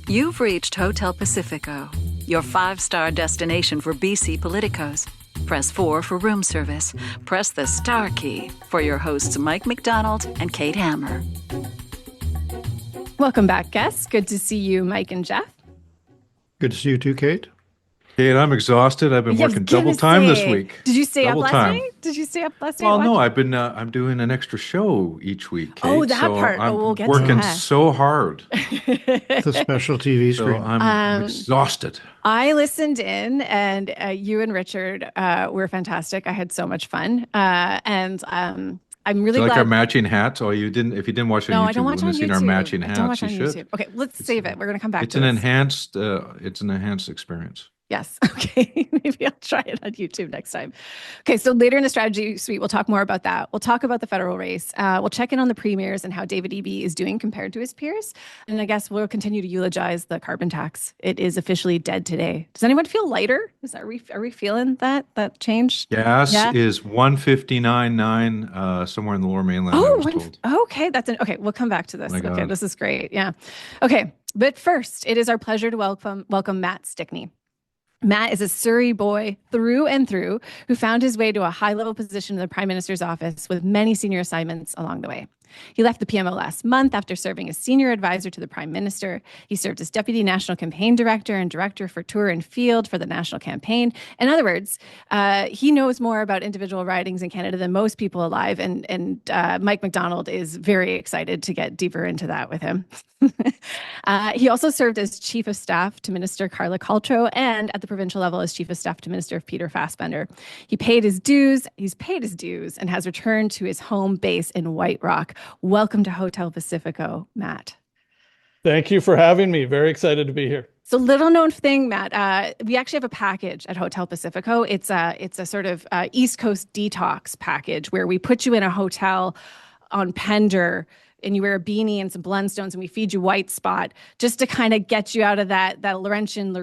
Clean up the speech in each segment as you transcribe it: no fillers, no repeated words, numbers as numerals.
You've reached Hotel Pacifico, your 5-star destination for BC politicos. Press 4 for room service. Press the star key for your hosts Mike McDonald and Kate Hammer. Welcome back, guests. Good to see you, Mike and Geoff. Good to see you too, Kate. Kate, I'm exhausted. I've been working double time this week. Did you stay up Double last time. night? Did you stay up last night? Well, no, I'm doing an extra show each week, Kate. Oh, that so part. I'm We'll get to working that. so hard. The special TV So screen. I'm exhausted. I listened in, and you and Richard were fantastic. I had so much fun, and I'm really Do you glad. like our matching hats? Oh, you didn't. If you didn't watch it No, on I YouTube, don't you watch on wouldn't have seen our YouTube. matching I hats. don't watch on You YouTube. should. Okay, let's save it. We're going to come back It's to an this. enhanced. It's an enhanced experience. Yes. Okay. Maybe I'll try it on YouTube next time. Okay. So later in the strategy suite, we'll talk more about that. We'll talk about the federal race. We'll check in on the premiers and how David Eby is doing compared to his peers. And I guess we'll continue to eulogize the carbon tax. It is officially dead today. Does anyone feel lighter? Are we feeling that change? Gas Yeah. is 159.9 somewhere in the Lower Mainland. I Oh, was told. okay. Okay. We'll come back to this. My Okay. God. This is great. Yeah. Okay. But first, it is our pleasure to welcome Matt Stickney. Matt is a Surrey boy through and through who found his way to a high-level position in the Prime Minister's office with many senior assignments along the way. He left the PMO last month after serving as senior advisor to the Prime Minister. He served as Deputy National Campaign Director and Director for Tour and Field for the National Campaign. In other words, he knows more about individual ridings in Canada than most people alive, and Mike McDonald is very excited to get deeper into that with him. He also served as Chief of Staff to Minister Carla Caltro and at the provincial level as Chief of Staff to Minister Peter Fassbender. He's paid his dues, and has returned to his home base in White Rock. Welcome to Hotel Pacifico, Matt. Thank you for having me. Very excited to be here. So little known thing, Matt, we actually have a package at Hotel Pacifico. It's a sort of East Coast detox package where we put you in a hotel on Pender and you wear a beanie and some Blundstones and we feed you White Spot just to kind of get you out of that Laurentian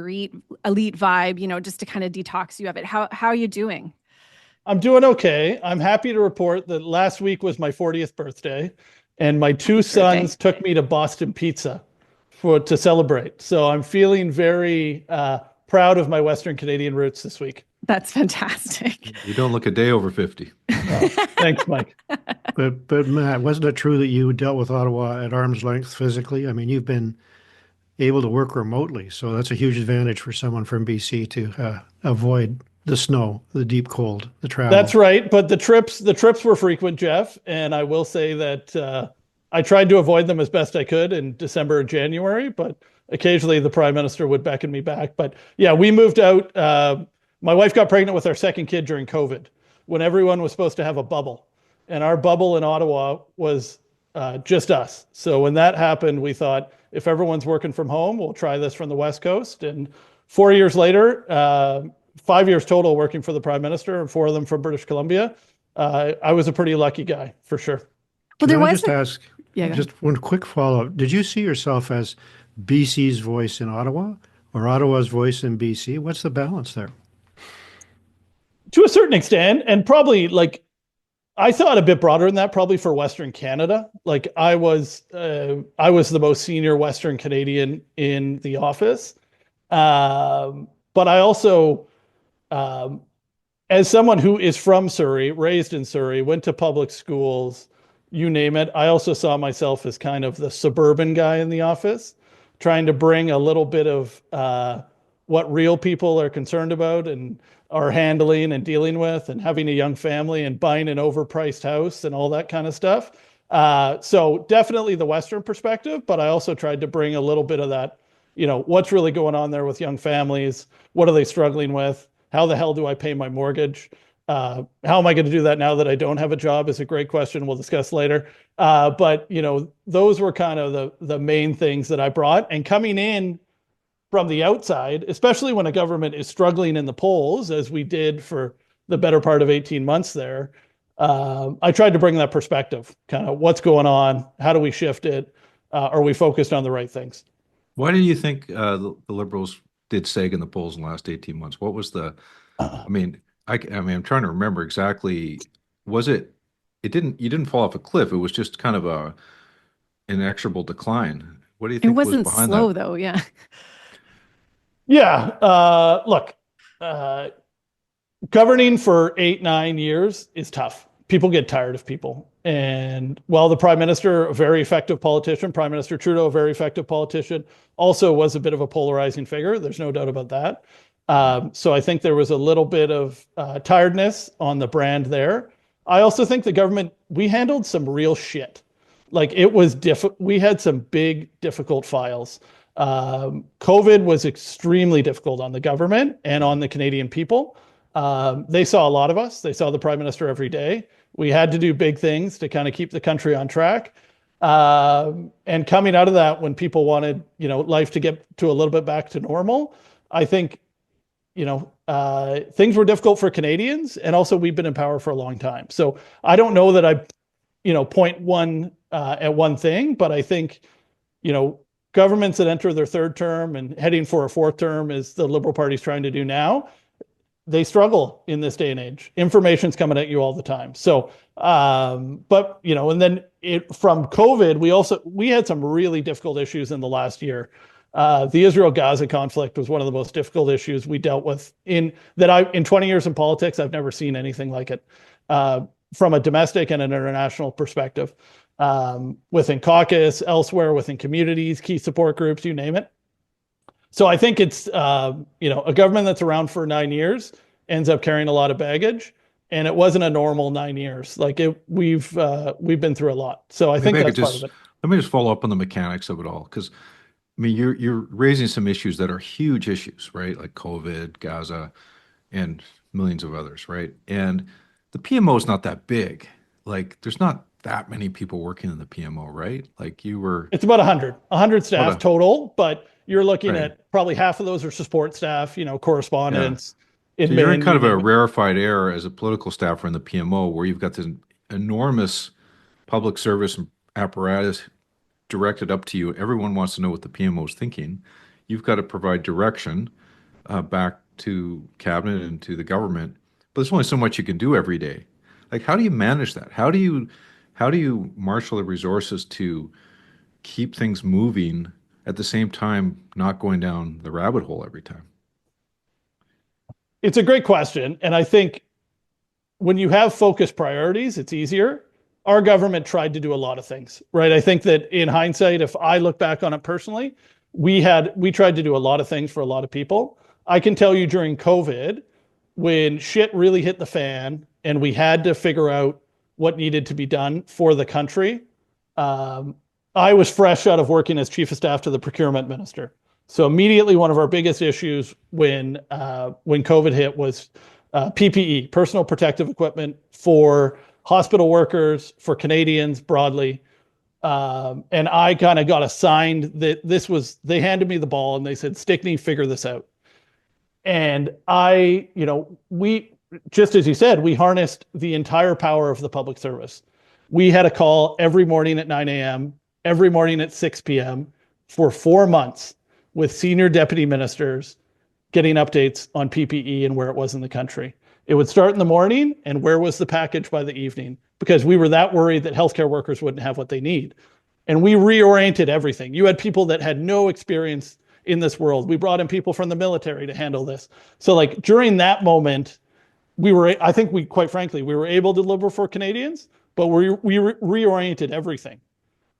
elite vibe, just to kind of detox you of it. How are you doing? I'm doing okay. I'm happy to report that last week was my 40th birthday, and my two sons took me to Boston Pizza to celebrate. So I'm feeling very proud of my Western Canadian roots this week. That's fantastic. You don't look a day over 50. Thanks, Mike. But Matt, wasn't it true that you dealt with Ottawa at arm's length physically? I mean, you've been able to work remotely, so that's a huge advantage for someone from BC to avoid the snow, the deep cold, the travel. That's right. But the trips were frequent, Geoff. And I will say that I tried to avoid them as best I could in December and January, but occasionally the Prime Minister would beckon me back. But yeah, we moved out. My wife got pregnant with our second kid during COVID when everyone was supposed to have a bubble. And our bubble in Ottawa was just us. So when that happened, we thought, if everyone's working from home, we'll try this from the West Coast. And 4 years later, 5 years total working for the Prime Minister and 4 of them from British Columbia. I was a pretty lucky guy, for sure. Well, Can I just ask, Yeah, just one quick follow-up. Did you see yourself as BC's voice in Ottawa or Ottawa's voice in BC? What's the balance there? To a certain extent, and probably I thought a bit broader than that, probably for Western Canada. I was the most senior Western Canadian in the office. But I also, as someone who is from Surrey, raised in Surrey, went to public schools, you name it, I also saw myself as kind of the suburban guy in the office, trying to bring a little bit of what real people are concerned about and are handling and dealing with, and having a young family and buying an overpriced house and all that kind of stuff. So definitely the Western perspective, but I also tried to bring a little bit of that, what's really going on there with young families? What are they struggling with? How the hell do I pay my mortgage? How am I going to do that now that I don't have a job is a great question we'll discuss later. But those were kind of the main things that I brought. And coming in from the outside, especially when a government is struggling in the polls, as we did for the better part of 18 months there, I tried to bring that perspective, kind of what's going on, how do we shift it, are we focused on the right things? Why do you think the Liberals did sag in the polls in the last 18 months? What was the, I'm trying to remember exactly, you didn't fall off a cliff. It was just kind of a inexorable decline. What do you It think was wasn't behind slow that? though. Yeah. Yeah. Look, governing for 8, 9 years is tough. People get tired of people. And while the Prime Minister, a very effective politician, Prime Minister Trudeau, a very effective politician, also was a bit of a polarizing figure. There's no doubt about that. So I think there was a little bit of tiredness on the brand there. I also think the government, we handled some real shit. Like it was we had some big, difficult files. COVID was extremely difficult on the government and on the Canadian people. They saw a lot of us. They saw the Prime Minister every day. We had to do big things to kind of keep the country on track. And coming out of that, when people wanted, life to get to a little bit back to normal, I think, things were difficult for Canadians, and also we've been in power for a long time. So I don't know that I, point one at one thing, but I think, governments that enter their third term and heading for a fourth term, as the Liberal Party's trying to do now, they struggle in this day and age. Information's coming at you all the time. So, but and then from COVID, we had some really difficult issues in the last year. The Israel-Gaza conflict was one of the most difficult issues we dealt with in 20 years in politics. I've never seen anything like it from a domestic and an international perspective. Within caucus, elsewhere, within communities, key support groups, you name it. So I think it's, a government that's around for 9 years ends up carrying a lot of baggage, and it wasn't a normal 9 years. Like we've been through a lot. So I think that's part of it. Let me just follow up on the mechanics of it all, because I mean, you're raising some issues that are huge issues, right? Like COVID, Gaza, and millions of others, right? And the PMO is not that big. Like there's not that many people working in the PMO, right? Like it's about 100 staff total, but you're looking right. at probably half of those are support staff, correspondence. Yeah. So you're in kind of a rarefied air as a political staffer in the PMO, where you've got this enormous public service apparatus directed up to you. Everyone wants to know what the PMO is thinking. You've got to provide direction back to cabinet and to the government, but there's only so much you can do every day. Like, how do you manage that? How do you marshal the resources to keep things moving at the same time, not going down the rabbit hole every time? It's a great question. And I think when you have focused priorities, it's easier. Our government tried to do a lot of things, right? I think that in hindsight, if I look back on it personally, we tried to do a lot of things for a lot of people. I can tell you during COVID, when shit really hit the fan and we had to figure out what needed to be done for the country, I was fresh out of working as chief of staff to the procurement minister. So immediately, one of our biggest issues when COVID hit was PPE, personal protective equipment for hospital workers, for Canadians broadly. And I kind of got assigned that they handed me the ball and they said, Stickney, figure this out. And we, just as you said, we harnessed the entire power of the public service. We had a call every morning at 9 a.m., every morning at 6 p.m. for 4 months with senior deputy ministers getting updates on PPE and where it was in the country. It would start in the morning, and where was the package by the evening? Because we were that worried that healthcare workers wouldn't have what they need. And we reoriented everything. You had people that had no experience in this world. We brought in people from the military to handle this. So like during that moment, quite frankly, we were able to deliver for Canadians, but we reoriented everything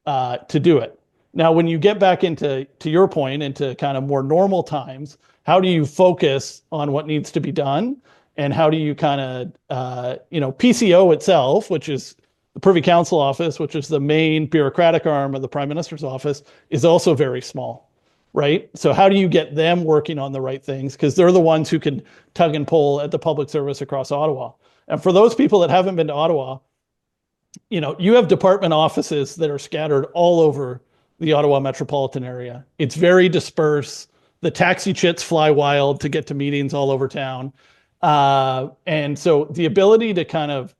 to do it. Now, when you get back to your point, into kind of more normal times, how do you focus on what needs to be done? And how do you kind of, PCO itself, which is the Privy Council office, which is the main bureaucratic arm of the Prime Minister's office, is also very small, right? So how do you get them working on the right things? Because they're the ones who can tug and pull at the public service across Ottawa. And for those people that haven't been to Ottawa, you have department offices that are scattered all over the Ottawa metropolitan area. It's very dispersed. The taxi chits fly wild to get to meetings all over town. And so the ability to kind of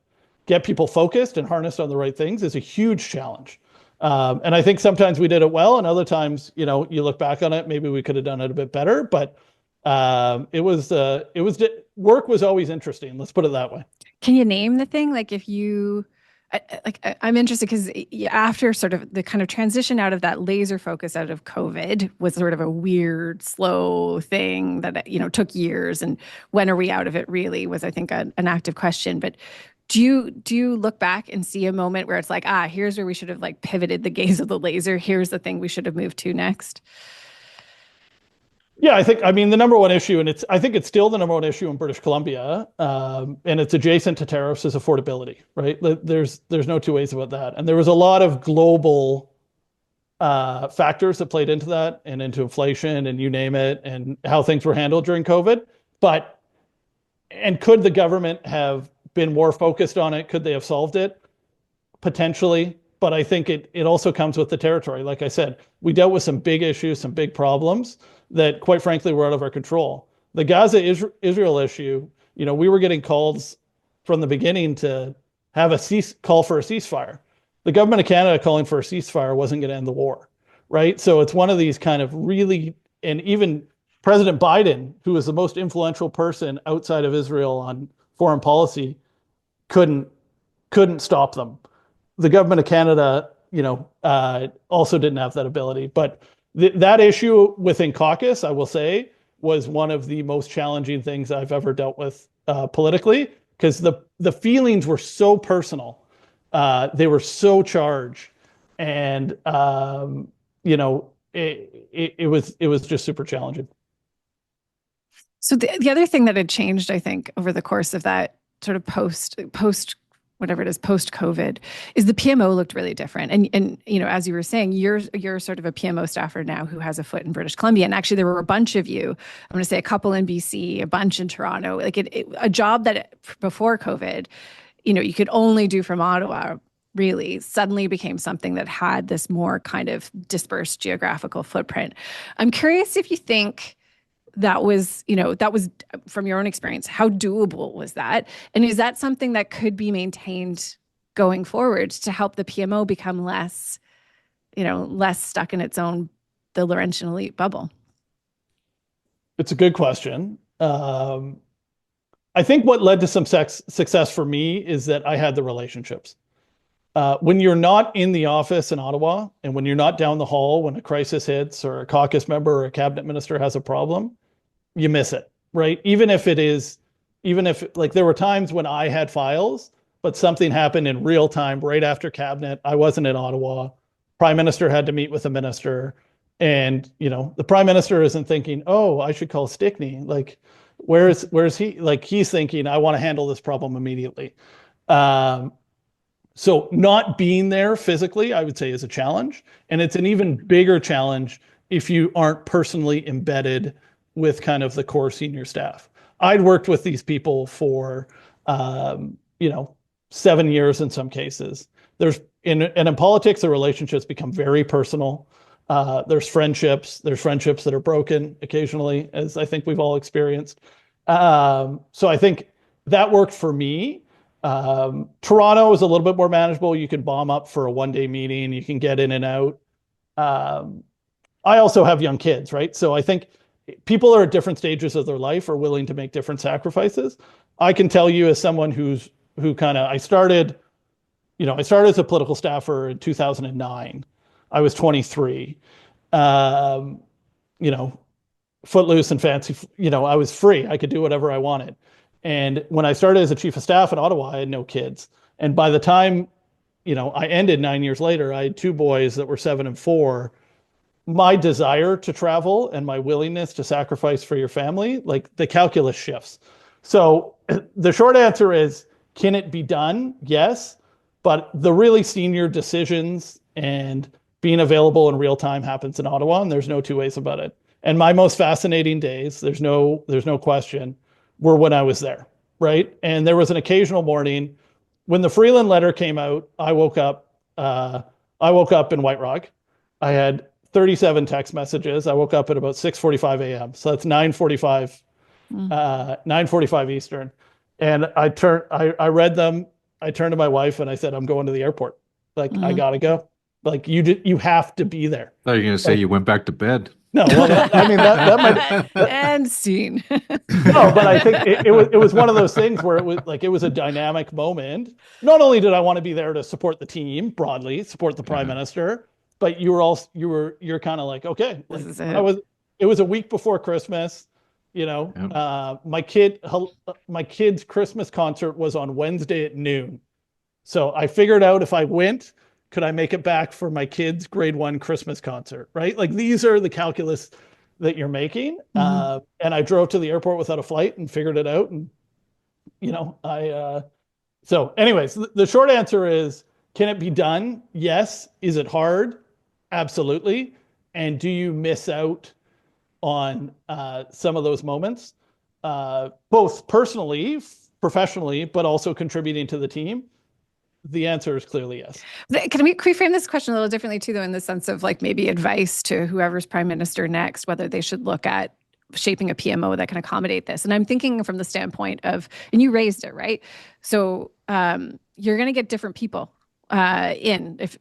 get people focused and harnessed on the right things is a huge challenge. And I think sometimes we did it well, and other times, you look back on it, maybe we could have done it a bit better, but work was always interesting. Let's put it that way. Can you name the thing? Like if you, I'm interested because after sort of the kind of transition out of that laser focus out of COVID was sort of a weird, slow thing that, took years. And when are we out of it really was, I think, an active question. But do you look back and see a moment where it's like, here's where we should have like pivoted the gaze of the laser. Here's the thing we should have moved to next. Yeah, the number one issue, and I think it's still the number one issue in British Columbia, and it's adjacent to tariffs, is affordability, right? There's no two ways about that. And there was a lot of global factors that played into that and into inflation and you name it and how things were handled during COVID. And could the government have been more focused on it? Could they have solved it? Potentially. But I think it also comes with the territory. Like I said, we dealt with some big issues, some big problems that, quite frankly, were out of our control. The Gaza-Israel issue, we were getting calls from the beginning to have call for a ceasefire. The government of Canada calling for a ceasefire wasn't going to end the war, right? So it's one of these kind of really, and even President Biden, who is the most influential person outside of Israel on foreign policy, couldn't stop them. The government of Canada, also didn't have that ability. But that issue within caucus, I will say, was one of the most challenging things I've ever dealt with politically, because the feelings were so personal. They were so charged. And, it was just super challenging. So the other thing that had changed, I think, over the course of that sort of post whatever it is, post-COVID, is the PMO looked really different. And as you were saying, you're sort of a PMO staffer now who has a foot in British Columbia. And actually, there were a bunch of you. I'm going to say a couple in BC, a bunch in Toronto. Like a job that before COVID, you could only do from Ottawa. Really, suddenly became something that had this more kind of dispersed geographical footprint. I'm curious if you think that was from your own experience, how doable was that? And is that something that could be maintained going forward to help the PMO become less stuck in the Laurentian elite bubble? It's a good question. I think what led to some success for me is that I had the relationships. When you're not in the office in Ottawa and when you're not down the hall when a crisis hits or a caucus member or a cabinet minister has a problem, you miss it, right? Even if like there were times when I had files, but something happened in real time right after cabinet. I wasn't in Ottawa. Prime Minister had to meet with a minister. And, the Prime Minister isn't thinking, oh, I should call Stickney. Like, where's he? Like, he's thinking, I want to handle this problem immediately. So not being there physically, I would say, is a challenge. And it's an even bigger challenge if you aren't personally embedded with kind of the core senior staff. I'd worked with these people for, 7 years in some cases. In politics, the relationships become very personal. There's friendships that are broken occasionally, as I think we've all experienced. So I think that worked for me. Toronto is a little bit more manageable. You can bomb up for a one-day meeting. You can get in and out. I also have young kids, right? So I think people are at different stages of their life are willing to make different sacrifices. I can tell you as someone I started as a political staffer in 2009. I was 23. Footloose and fancy, I was free. I could do whatever I wanted. And when I started as a chief of staff in Ottawa, I had no kids. And by the time, I ended 9 years later, I had two boys that were 7 and 4. My desire to travel and my willingness to sacrifice for your family, like the calculus shifts. So the short answer is, can it be done? Yes. But the really senior decisions and being available in real time happens in Ottawa, and there's no two ways about it. And my most fascinating days, there's no question, were when I was there, right? And there was an occasional morning when the Freeland letter came out. I woke up in White Rock. I had 37 text messages. I woke up at about 6:45 a.m. So that's 9:45 Eastern. And I read them. I turned to my wife and I said, I'm going to the airport. Like, I gotta go. Like, you have to be there. I thought you were going to say you went back to bed. No, well, I mean that might and scene. no, but I think it was one of those things where it was a dynamic moment. Not only did I want to be there to support the team broadly, support the prime minister, but you're kind of like, okay, This like is it. it was a week before Christmas. My kid's Christmas concert was on Wednesday at noon. So I figured out if I went, could I make it back for my kid's grade 1 Christmas concert, right? Like these are the calculus that you're making. And I drove to the airport without a flight and figured it out. And, so anyways, the short answer is, can it be done? Yes. Is it hard? Absolutely. And do you miss out on some of those moments, both personally, professionally, but also contributing to the team? The answer is clearly yes. Can we reframe this question a little differently too, though, in the sense of like maybe advice to whoever's prime minister next, whether they should look at shaping a PMO that can accommodate this? And I'm thinking from the standpoint of, and you raised it, right? So you're going to get different people if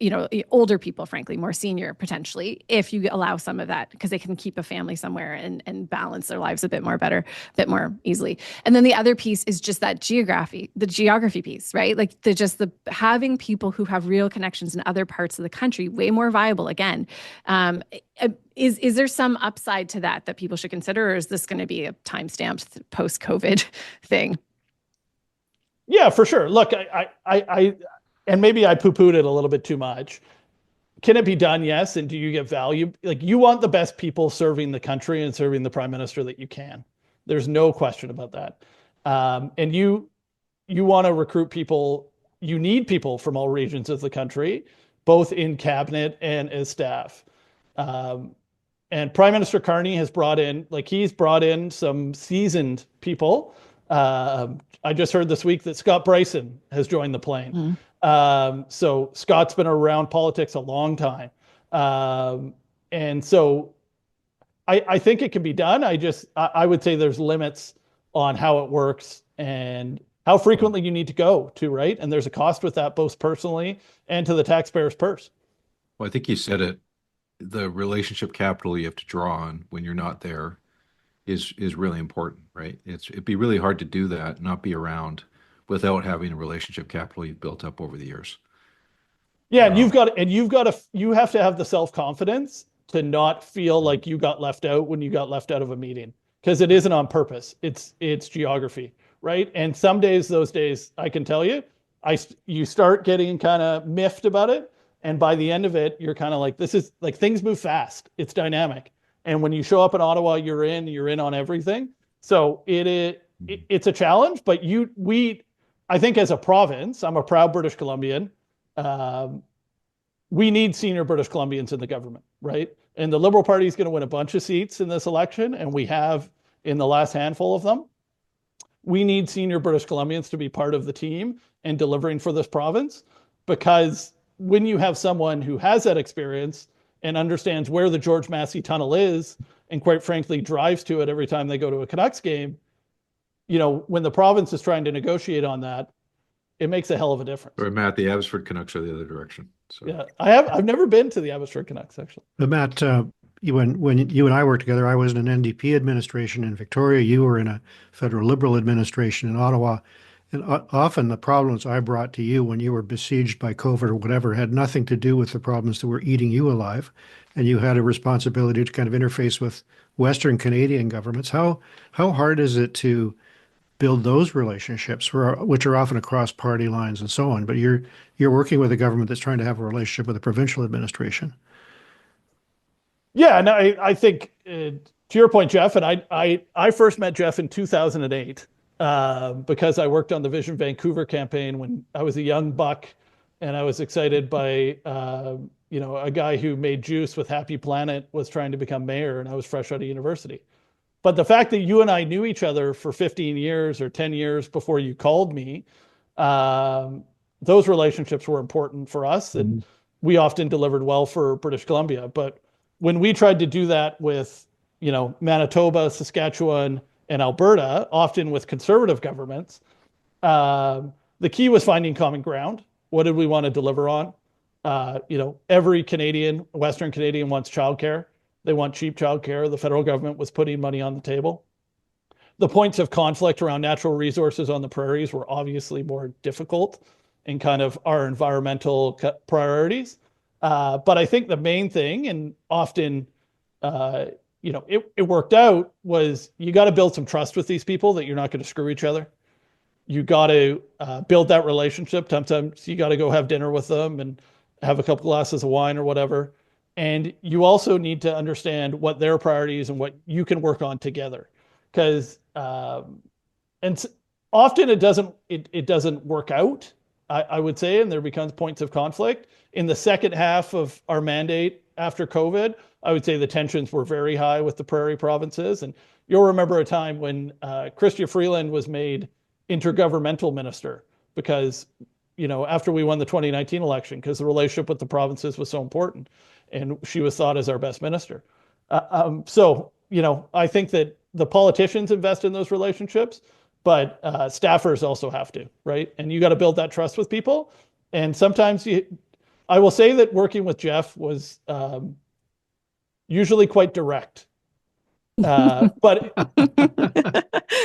older people, frankly, more senior potentially, if you allow some of that, because they can keep a family somewhere and balance their lives a bit more easily. And then the other piece is just that the geography piece, right? Like the having people who have real connections in other parts of the country, way more viable again. Is there some upside to that people should consider, or is this going to be a time-stamped post-COVID thing? Yeah, for sure. Look, I and maybe I poo-pooed it a little bit too much. Can it be done? Yes. And do you get value? Like, you want the best people serving the country and serving the prime minister that you can. There's no question about that. And you want to recruit people. You need people from all regions of the country, both in cabinet and as staff. And Prime Minister Carney has brought in some seasoned people. I just heard this week that Scott Bryson has joined the plane. So Scott's been around politics a long time. And so I think it can be done. I would say there's limits on how it works and how frequently you need to go to, right? And there's a cost with that, both personally and to the taxpayer's purse. Well, I think you said it. The relationship capital you have to draw on when you're not there is really important, right? It'd be really hard to do that, not be around, without having a relationship capital you've built up over the years. Yeah, and you have to have the self-confidence to not feel like you got left out when you got left out of a meeting, because it isn't on purpose. It's geography, right? And some days, those days, I can tell you, you start getting kind of miffed about it, and by the end of it, you're kind of like, this is like, things move fast. It's dynamic. And when you show up in Ottawa, you're in on everything. So it's a challenge, but I think as a province, I'm a proud British Columbian. We need senior British Columbians in the government, right? And the Liberal Party is going to win a bunch of seats in this election, and we have in the last handful of them. We need senior British Columbians to be part of the team and delivering for this province, because when you have someone who has that experience and understands where the George Massey Tunnel is, and quite frankly drives to it every time they go to a Canucks game, when the province is trying to negotiate on that, it makes a hell of a difference. Or Matt, the Abbotsford Canucks are the other direction. So. Yeah, I've never been to the Abbotsford Canucks, actually. But Matt, when you and I worked together, I was in an NDP administration in Victoria. You were in a federal Liberal administration in Ottawa. And often the problems I brought to you when you were besieged by COVID or whatever had nothing to do with the problems that were eating you alive. And you had a responsibility to kind of interface with Western Canadian governments. How hard is it to build those relationships, which are often across party lines and so on? But you're working with a government that's trying to have a relationship with a provincial administration. Yeah, and I think to your point, Geoff, and I first met Geoff in 2008 because I worked on the Vision Vancouver campaign when I was a young buck, and I was excited by a guy who made juice with Happy Planet was trying to become mayor, and I was fresh out of university. But the fact that you and I knew each other for 15 years or 10 years before you called me, those relationships were important for us, and we often delivered well for British Columbia. But when we tried to do that with, Manitoba, Saskatchewan, and Alberta, often with conservative governments, the key was finding common ground. What did we want to deliver on? Every Canadian, Western Canadian, wants childcare. They want cheap childcare. The federal government was putting money on the table. The points of conflict around natural resources on the prairies were obviously more difficult in kind of our environmental priorities. But I think the main thing, and often, it worked out, was you got to build some trust with these people that you're not going to screw each other. You got to build that relationship. Sometimes you got to go have dinner with them and have a couple glasses of wine or whatever. And you also need to understand what their priorities and what you can work on together. Because and often it doesn't work out, I would say, and there becomes points of conflict. In the second half of our mandate after COVID, I would say the tensions were very high with the prairie provinces. And you'll remember a time when Chrystia Freeland was made intergovernmental minister because, after we won the 2019 election, because the relationship with the provinces was so important, and she was thought as our best minister. So, I think that the politicians invest in those relationships, but staffers also have to, right? And you got to build that trust with people. And sometimes I will say that working with Geoff was usually quite direct. But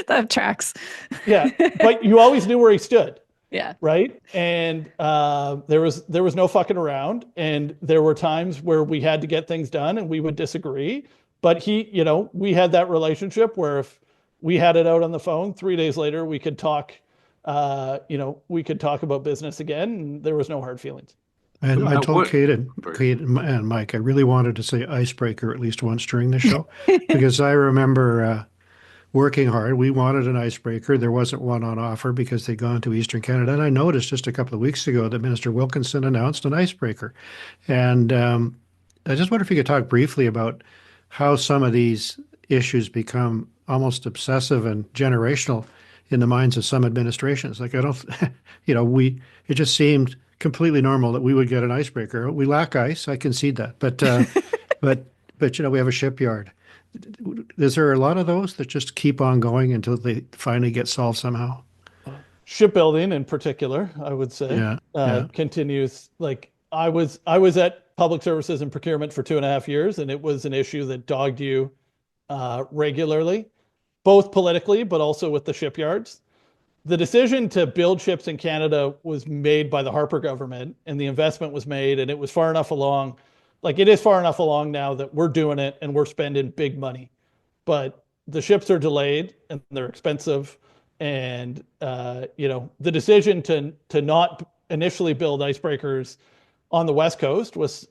that tracks. Yeah, but you always knew where he stood. Yeah. Right. And there was no fucking around. And there were times where we had to get things done and we would disagree. But we had that relationship where if we had it out on the phone, 3 days later, we could talk, we could talk about business again. And there was no hard feelings. And I told Kate and Mike, I really wanted to say icebreaker at least once during the show, because I remember working hard. We wanted an icebreaker. There wasn't one on offer because they'd gone to Eastern Canada. And I noticed just a couple of weeks ago that Minister Wilkinson announced an icebreaker. And I just wonder if you could talk briefly about how some of these issues become almost obsessive and generational in the minds of some administrations. Like, I don't, it just seemed completely normal that we would get an icebreaker. We lack ice, I concede that, but we have a shipyard. Is there a lot of those that just keep on going until they finally get solved somehow? Shipbuilding in particular, I would say, continues. Like I was at Public Services and Procurement for 2.5 years, and it was an issue that dogged you regularly, both politically, but also with the shipyards. The decision to build ships in Canada was made by the Harper government, and the investment was made, and it was far enough along. Like, it is far enough along now that we're doing it and we're spending big money. But the ships are delayed and they're expensive. And, the decision to not initially build icebreakers on the West Coast was,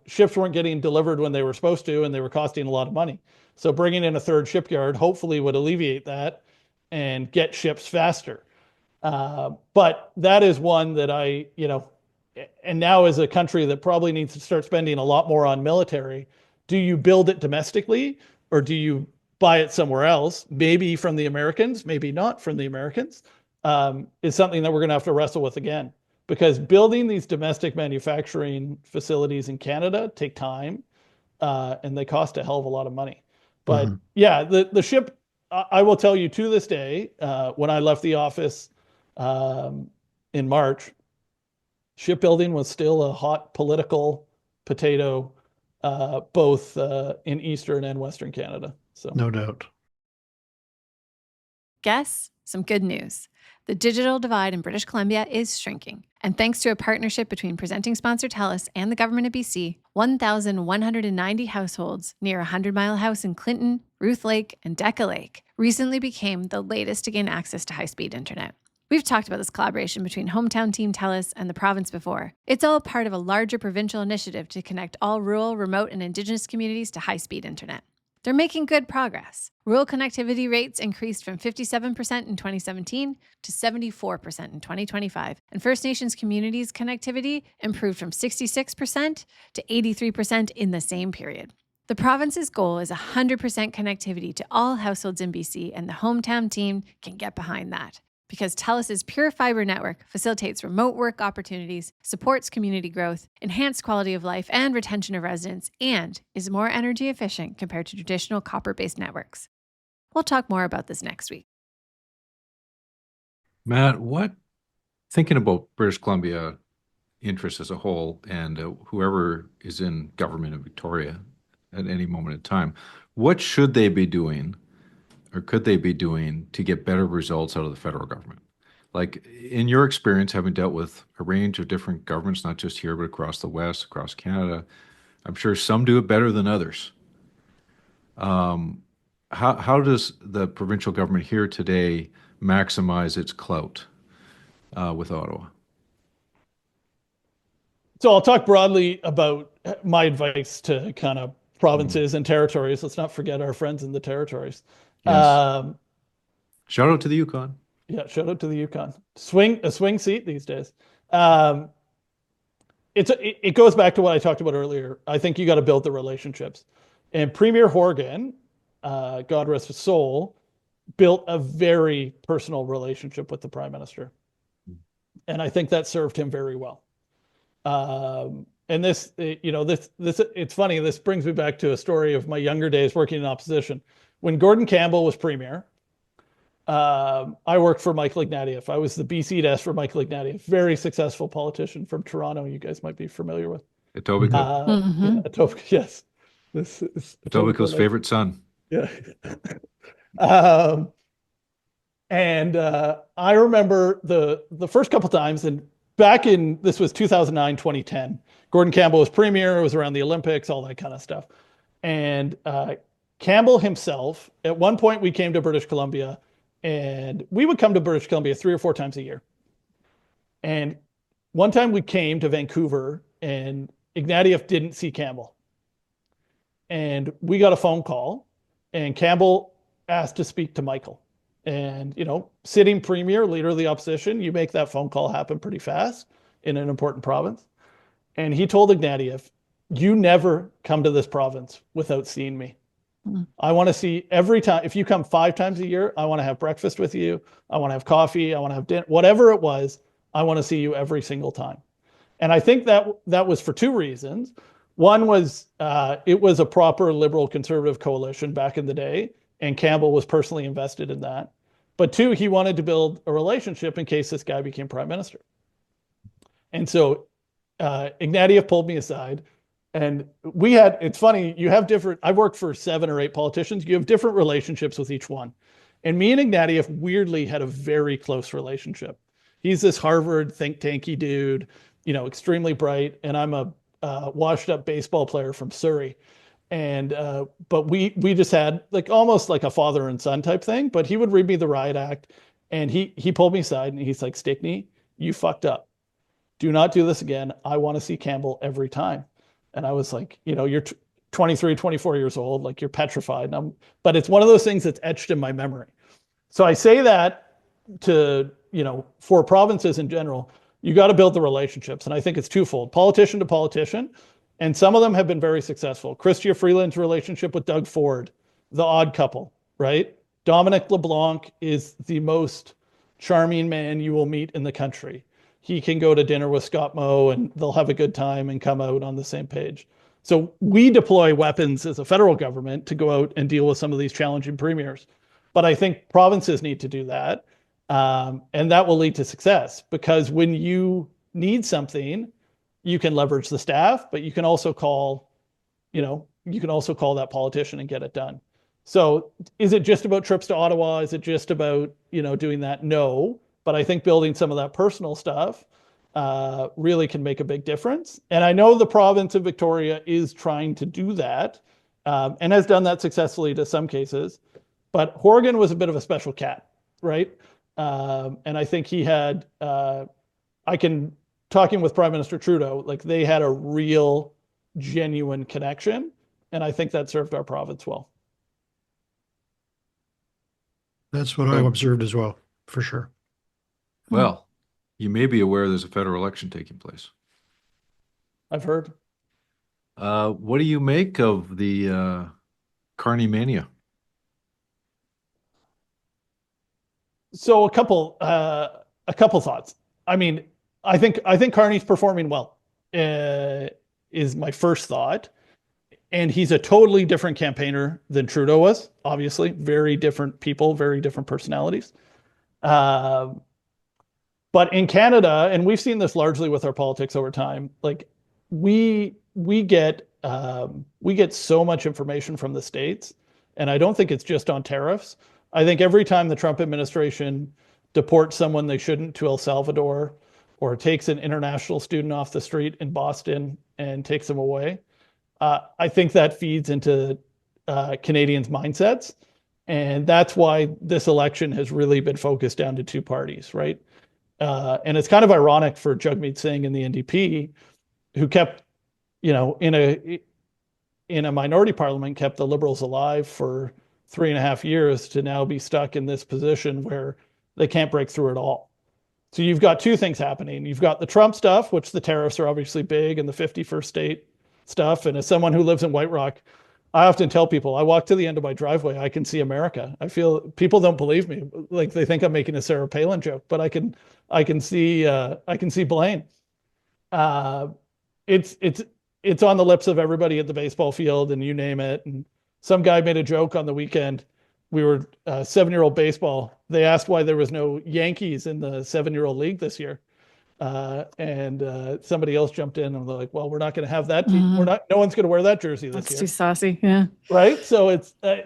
ships weren't getting delivered when they were supposed to, and they were costing a lot of money. So bringing in a third shipyard hopefully would alleviate that and get ships faster. But that is one that and now as a country that probably needs to start spending a lot more on military, do you build it domestically or do you buy it somewhere else? Maybe from the Americans, maybe not from the Americans, is something that we're going to have to wrestle with again. Because building these domestic manufacturing facilities in Canada take time, and they cost a hell of a lot of money. But the ship, I will tell you to this day, when I left the office in March, shipbuilding was still a hot political potato, both in Eastern and Western Canada. So no doubt. Guess some good news. The digital divide in British Columbia is shrinking. And thanks to a partnership between presenting sponsor TELUS and the government of BC, 1,190 households near 100 Mile House in Clinton, Ruth Lake, and Decca Lake recently became the latest to gain access to high-speed internet. We've talked about this collaboration between hometown team TELUS and the province before. It's all part of a larger provincial initiative to connect all rural, remote, and Indigenous communities to high-speed internet. They're making good progress. Rural connectivity rates increased from 57% in 2017 to 74% in 2025, and First Nations communities' connectivity improved from 66% to 83% in the same period. The province's goal is 100% connectivity to all households in BC, and the hometown team can get behind that. Because TELUS's Pure Fiber network facilitates remote work opportunities, supports community growth, enhanced quality of life and retention of residents, and is more energy efficient compared to traditional copper-based networks. We'll talk more about this next week. Matt, thinking about British Columbia interests as a whole and whoever is in government in Victoria, at any moment in time. What should they be doing, or could they be doing, to get better results out of the federal government? Like, in your experience, having dealt with a range of different governments, not just here, but across the West, across Canada, I'm sure some do it better than others. How does the provincial government here today maximize its clout with Ottawa? So I'll talk broadly about my advice to kind of provinces and territories. Let's not forget our friends in the territories. Yes. Shout out to the Yukon. Yeah, shout out to the Yukon. A swing seat these days. It goes back to what I talked about earlier. I think you got to build the relationships. And Premier Horgan, God rest his soul, built a very personal relationship with the Prime Minister. And I think that served him very well. And this, it's funny. This brings me back to a story of my younger days working in opposition. When Gordon Campbell was Premier, I worked for Michael Ignatieff. I was the BC desk for Michael Ignatieff, very successful politician from Toronto. You guys might be familiar with. Etobicoke. Etobicoke, yes. This is Etobicoke's favorite son. Yeah. And I remember the first couple times, and this was 2009, 2010. Gordon Campbell was Premier. It was around the Olympics, all that kind of stuff. And Campbell himself, at one point we came to British Columbia, and we would come to British Columbia 3 or 4 times a year. And one time we came to Vancouver, and Ignatieff didn't see Campbell. And we got a phone call, and Campbell asked to speak to Michael. And, sitting Premier, leader of the opposition, you make that phone call happen pretty fast in an important province. And he told Ignatieff, you never come to this province without seeing me. I want to see every time. If you come 5 times a year, I want to have breakfast with you. I want to have coffee. I want to have dinner, whatever it was. I want to see you every single time. And I think that was for 2 reasons. One was it was a proper liberal conservative coalition back in the day, and Campbell was personally invested in that. But 2, he wanted to build a relationship in case this guy became Prime Minister. And so Ignatieff pulled me aside. And it's funny, I've worked for 7 or 8 politicians. You have different relationships with each one. And me and Ignatieff weirdly had a very close relationship. He's this Harvard think tanky dude, extremely bright. And I'm a washed up baseball player from Surrey. And, but we just had almost like a father and son type thing, but he would read me the riot act, and he pulled me aside and he's like, Stickney, you fucked up. Do not do this again. I want to see Campbell every time. And I was like, you're 23, 24 years old, you're petrified. But it's one of those things that's etched in my memory. So I say that to, for provinces in general, you got to build the relationships. And I think it's twofold, politician to politician. And some of them have been very successful. Chrystia Freeland's relationship with Doug Ford, the odd couple, right? Dominic LeBlanc is the most charming man you will meet in the country. He can go to dinner with Scott Moe and they'll have a good time and come out on the same page. So we deploy weapons as a federal government to go out and deal with some of these challenging premiers. But I think provinces need to do that. And that will lead to success, because when you need something, you can leverage the staff, but you can also call that politician and get it done. So is it just about trips to Ottawa? Is it just about, doing that? No. But I think building some of that personal stuff really can make a big difference. And I know the province of Victoria is trying to do that and has done that successfully to some cases. But Horgan was a bit of a special cat, right? And I think he had, talking with Prime Minister Trudeau, they had a real, genuine connection. And I think that served our province well. That's what I've observed as well, for sure. Well, you may be aware there's a federal election taking place. I've heard. What do you make of the Carney mania? So a couple thoughts. I mean, I think Carney's performing well, is my first thought. And he's a totally different campaigner than Trudeau was, obviously. Very different people, very different personalities. But in Canada, and we've seen this largely with our politics over time, we get we get so much information from the States, and I don't think it's just on tariffs. I think every time the Trump administration deports someone they shouldn't to El Salvador, or takes an international student off the street in Boston and takes them away, I think that feeds into Canadians' mindsets. And that's why this election has really been focused down to two parties, right? And it's kind of ironic for Jagmeet Singh and the NDP, who kept, in a minority parliament, kept the Liberals alive for 3.5 years, to now be stuck in this position where they can't break through at all. So you've got two things happening. You've got the Trump stuff, which the tariffs are obviously big, and the 51st state stuff. And as someone who lives in White Rock, I often tell people, I walk to the end of my driveway, I can see America. I feel people don't believe me. Like, they think I'm making a Sarah Palin joke, but I can see Blaine. It's on the lips of everybody at the baseball field, and you name it. And some guy made a joke on the weekend. We were 7-year-old baseball. They asked why there was no Yankees in the 7-year-old league this year. And somebody else jumped in, and they're like, well, we're not going to have that team. No one's going to wear that jersey this year. That's too saucy. Yeah. Right. So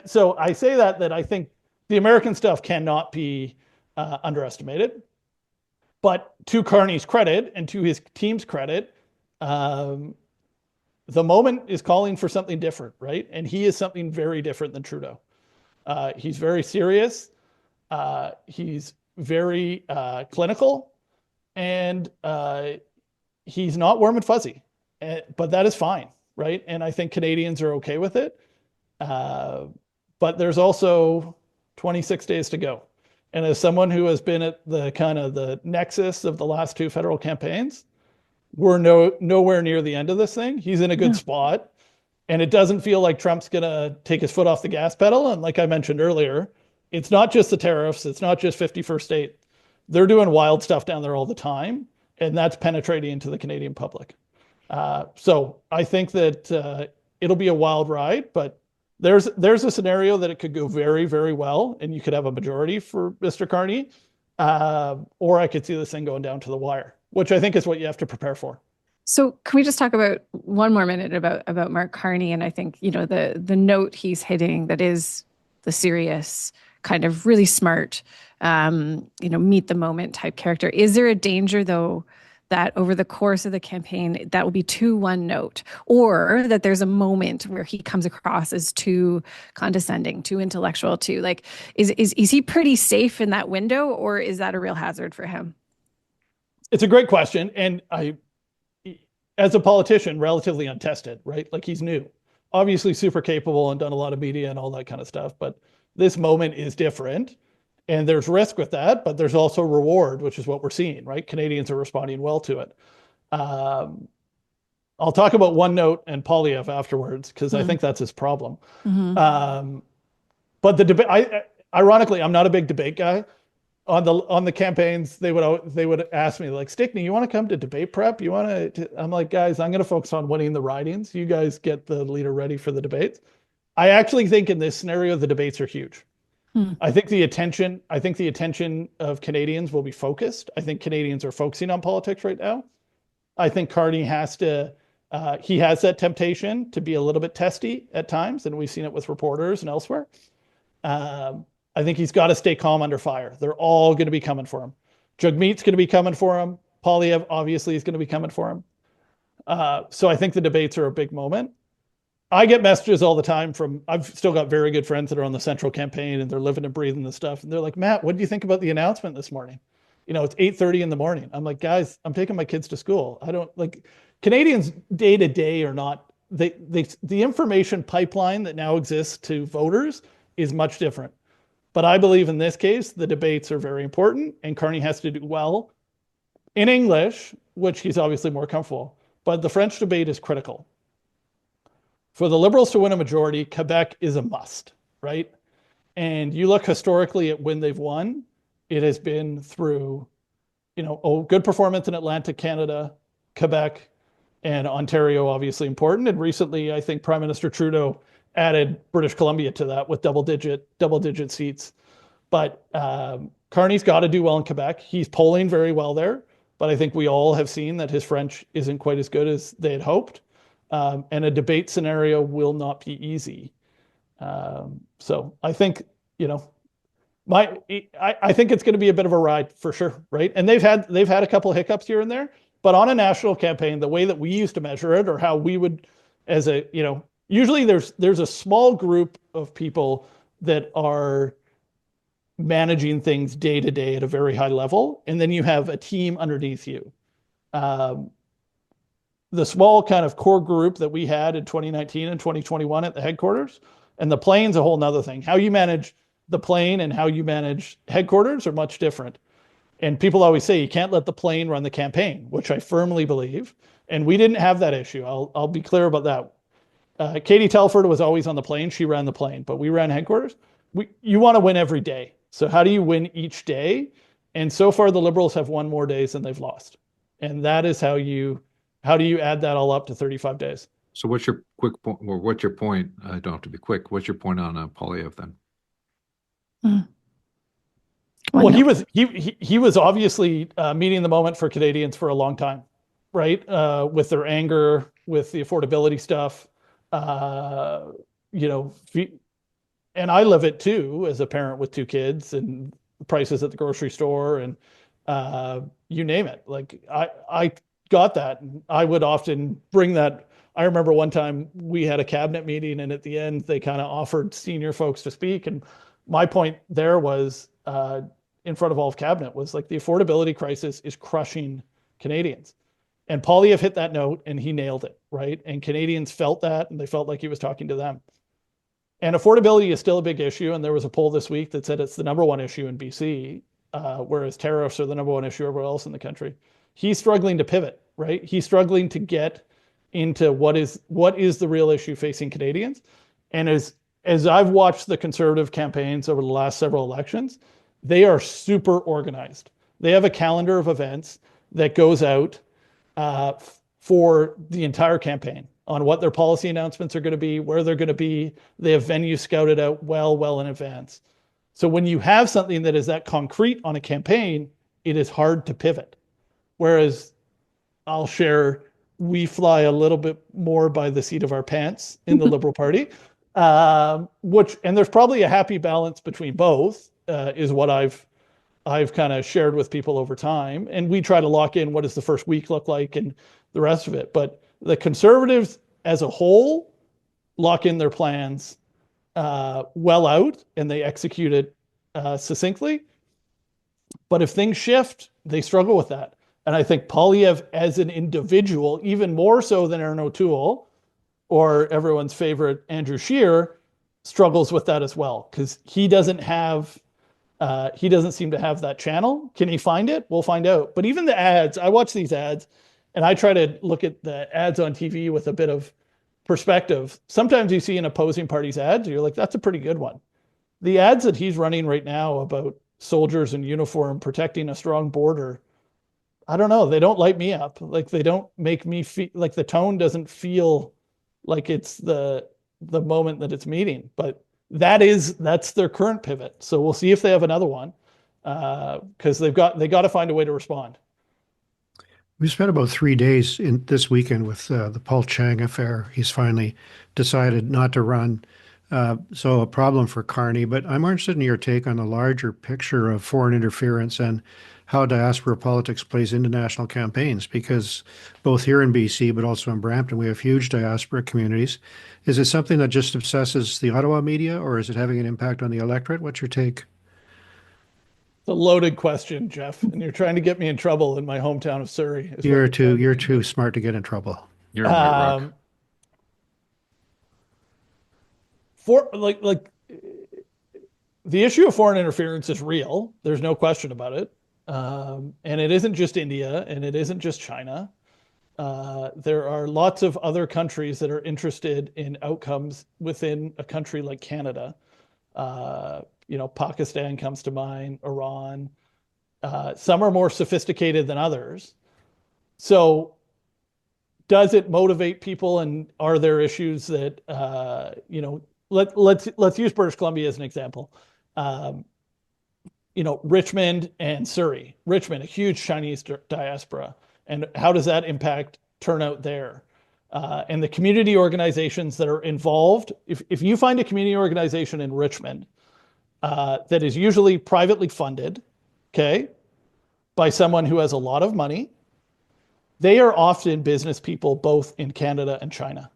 so I say that I think the American stuff cannot be underestimated, but to Carney's credit and to his team's credit, the moment is calling for something different, right? And he is something very different than Trudeau. He's very serious. He's very clinical. And he's not warm and fuzzy, but that is fine, right? And I think Canadians are okay with it. But there's also 26 days to go. And as someone who has been at the kind of the nexus of the last two federal campaigns, we're nowhere near the end of this thing. He's in a good spot. And it doesn't feel like Trump's going to take his foot off the gas pedal. And like I mentioned earlier, it's not just the tariffs. It's not just 51st state. They're doing wild stuff down there all the time, and that's penetrating into the Canadian public. So I think that it'll be a wild ride, but there's a scenario that it could go very, very well, and you could have a majority for Mr. Carney, or I could see this thing going down to the wire, which I think is what you have to prepare for. So can we just talk about one more minute about Mark Carney? And I think, the note he's hitting, that is the serious, kind of really smart, meet the moment type character. Is there a danger, though, that over the course of the campaign, that will be too one note, or that there's a moment where he comes across as too condescending, too intellectual, too is he pretty safe in that window, or is that a real hazard for him? It's a great question. And I, as a politician, relatively untested, right? Like, he's new, obviously super capable and done a lot of media and all that kind of stuff. But this moment is different. And there's risk with that, but there's also reward, which is what we're seeing, right? Canadians are responding well to it. I'll talk about OneNote and Polyev afterwards, because I think that's his problem. But the debate, ironically, I'm not a big debate guy. On the campaigns, they would ask me, like, Stickney, you want to come to debate prep? You want to? I'm like, guys, I'm going to focus on winning the ridings. You guys get the leader ready for the debates. I actually think in this scenario, the debates are huge. I think the attention of Canadians will be focused. I think Canadians are focusing on politics right now. I think Carney has that temptation to be a little bit testy at times, and we've seen it with reporters and elsewhere. I think he's got to stay calm under fire. They're all going to be coming for him. Jagmeet's going to be coming for him. Polyev obviously is going to be coming for him. So I think the debates are a big moment. I get messages all the time I've still got very good friends that are on the Central campaign, and they're living and breathing this stuff. And they're like, Matt, what do you think about the announcement this morning? It's 8:30 in the morning. I'm like, guys, I'm taking my kids to school. I don't Canadians day to day are not, the information pipeline that now exists to voters is much different. But I believe in this case, the debates are very important, and Carney has to do well in English, which he's obviously more comfortable. But the French debate is critical. For the Liberals to win a majority, Quebec is a must, right? And you look historically at when they've won, it has been through, good performance in Atlantic Canada, Quebec, and Ontario, obviously important. And recently, I think Prime Minister Trudeau added British Columbia to that with double-digit seats. But Carney's got to do well in Quebec. He's polling very well there, but I think we all have seen that his French isn't quite as good as they had hoped. And a debate scenario will not be easy. So I think, I think it's going to be a bit of a ride for sure, right? And they've had a couple of hiccups here and there, but on a national campaign, the way that we used to measure it, or how we would, usually there's a small group of people that are managing things day to day at a very high level, and then you have a team underneath you. The small kind of core group that we had in 2019 and 2021 at the headquarters, and the plane's a whole nother thing. How you manage the plane and how you manage headquarters are much different. And people always say you can't let the plane run the campaign, which I firmly believe. And we didn't have that issue. I'll be clear about that. Katie Telford was always on the plane. She ran the plane, but we ran headquarters. You want to win every day. So how do you win each day? And so far, the Liberals have won more days than they've lost. And that is how do you add that all up to 35 days? So what's your quick point, or what's your point? I don't have to be quick. What's your point on Poilievre then? Well, he was obviously meeting the moment for Canadians for a long time, right? With their anger, with the affordability stuff, and I live it too as a parent with 2 kids, and prices at the grocery store, and you name it. Like I got that, and I would often bring that. I remember one time we had a cabinet meeting, and at the end they kind of offered senior folks to speak, and my point there was in front of all of cabinet was like the affordability crisis is crushing Canadians. And Poilievre hit that note and he nailed it, right? And Canadians felt that, and they felt like he was talking to them. And affordability is still a big issue. And there was a poll this week that said it's the #1 issue in BC, whereas tariffs are the #1 issue everywhere else in the country. He's struggling to pivot, right? He's struggling to get into what is the real issue facing Canadians. And as I've watched the Conservative campaigns over the last several elections, they are super organized. They have a calendar of events that goes out for the entire campaign on what their policy announcements are going to be, where they're going to be. They have venues scouted out well in advance. So when you have something that is that concrete on a campaign, it is hard to pivot. Whereas I'll share, we fly a little bit more by the seat of our pants in the Liberal Party, and there's probably a happy balance between both, is what I've kind of shared with people over time. And we try to lock in what does the first week look like and the rest of it. But the Conservatives as a whole lock in their plans well out, and they execute it succinctly. But if things shift, they struggle with that. And I think Poilievre as an individual, even more so than Erin O'Toole or everyone's favorite Andrew Scheer, struggles with that as well, because he doesn't seem to have that channel. Can he find it? We'll find out. But even the ads, I watch these ads and I try to look at the ads on TV with a bit of perspective. Sometimes you see an opposing party's ads, you're like, that's a pretty good one. The ads that he's running right now about soldiers in uniform protecting a strong border, I don't know. They don't light me up. Like, they don't make me feel like, the tone doesn't feel like it's the moment that it's meeting. But that's their current pivot. So we'll see if they have another one, because they got to find a way to respond. We spent about 3 days in this weekend with the Paul Chang affair. He's finally decided not to run. So a problem for Carney. But I'm interested in your take on the larger picture of foreign interference and how diaspora politics plays into national campaigns, because both here in BC, but also in Brampton, we have huge diaspora communities. Is it something that just obsesses the Ottawa media, or is it having an impact on the electorate? What's your take? It's a loaded question, Geoff, and you're trying to get me in trouble in my hometown of Surrey. You're too smart to get in trouble. You're my rock. The issue of foreign interference is real. There's no question about it. And it isn't just India, and it isn't just China. There are lots of other countries that are interested in outcomes within a country like Canada. Pakistan comes to mind, Iran. Some are more sophisticated than others. So does it motivate people, and are there issues that, let's use British Columbia as an example. Richmond and Surrey. Richmond, a huge Chinese diaspora. And how does that impact turnout there? And the community organizations that are involved, if you find a community organization in Richmond that is usually privately funded, okay, by someone who has a lot of money, they are often business people both in Canada and China,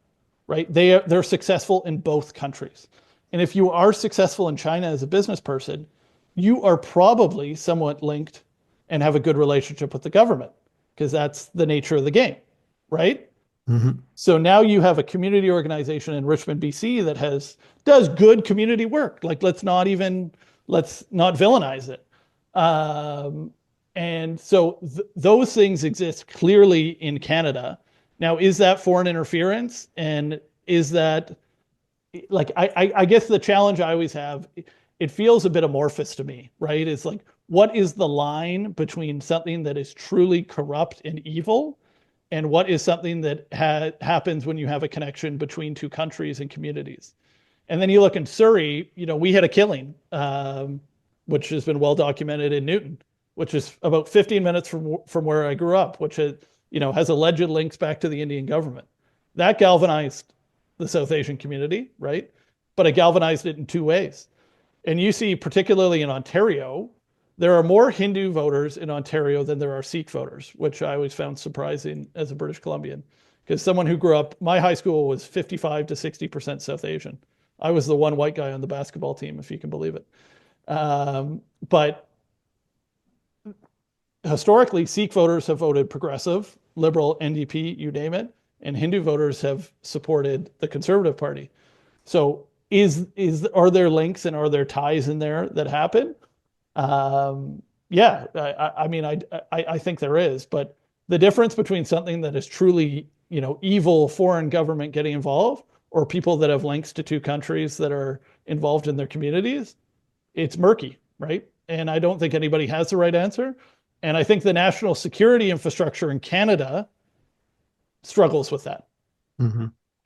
right? They're successful in both countries. And if you are successful in China as a business person, you are probably somewhat linked and have a good relationship with the government, because that's the nature of the game, right? Mm-hmm. So now you have a community organization in Richmond, BC that does good community work. Like, let's not villainize it. And so those things exist clearly in Canada. Now, is that foreign interference? And is that, like, I guess the challenge I always have, it feels a bit amorphous to me, right? It's like, what is the line between something that is truly corrupt and evil, and what is something that happens when you have a connection between two countries and communities? And then you look in Surrey, we had a killing, which has been well documented in Newton, which is about 15 minutes from where I grew up, which has alleged links back to the Indian government. That galvanized the South Asian community, right? But it galvanized it in two ways. And you see, particularly in Ontario, there are more Hindu voters in Ontario than there are Sikh voters, which I always found surprising as a British Columbian. Because someone who grew up, my high school was 55 to 60% South Asian. I was the one white guy on the basketball team, if you can believe it. But historically, Sikh voters have voted progressive, liberal, NDP, you name it, and Hindu voters have supported the Conservative Party. So are there links and are there ties in there that happen? Yeah, I think there is, but the difference between something that is truly, evil foreign government getting involved, or people that have links to two countries that are involved in their communities, it's murky, right? And I don't think anybody has the right answer. And I think the national security infrastructure in Canada struggles with that. Mm-hmm.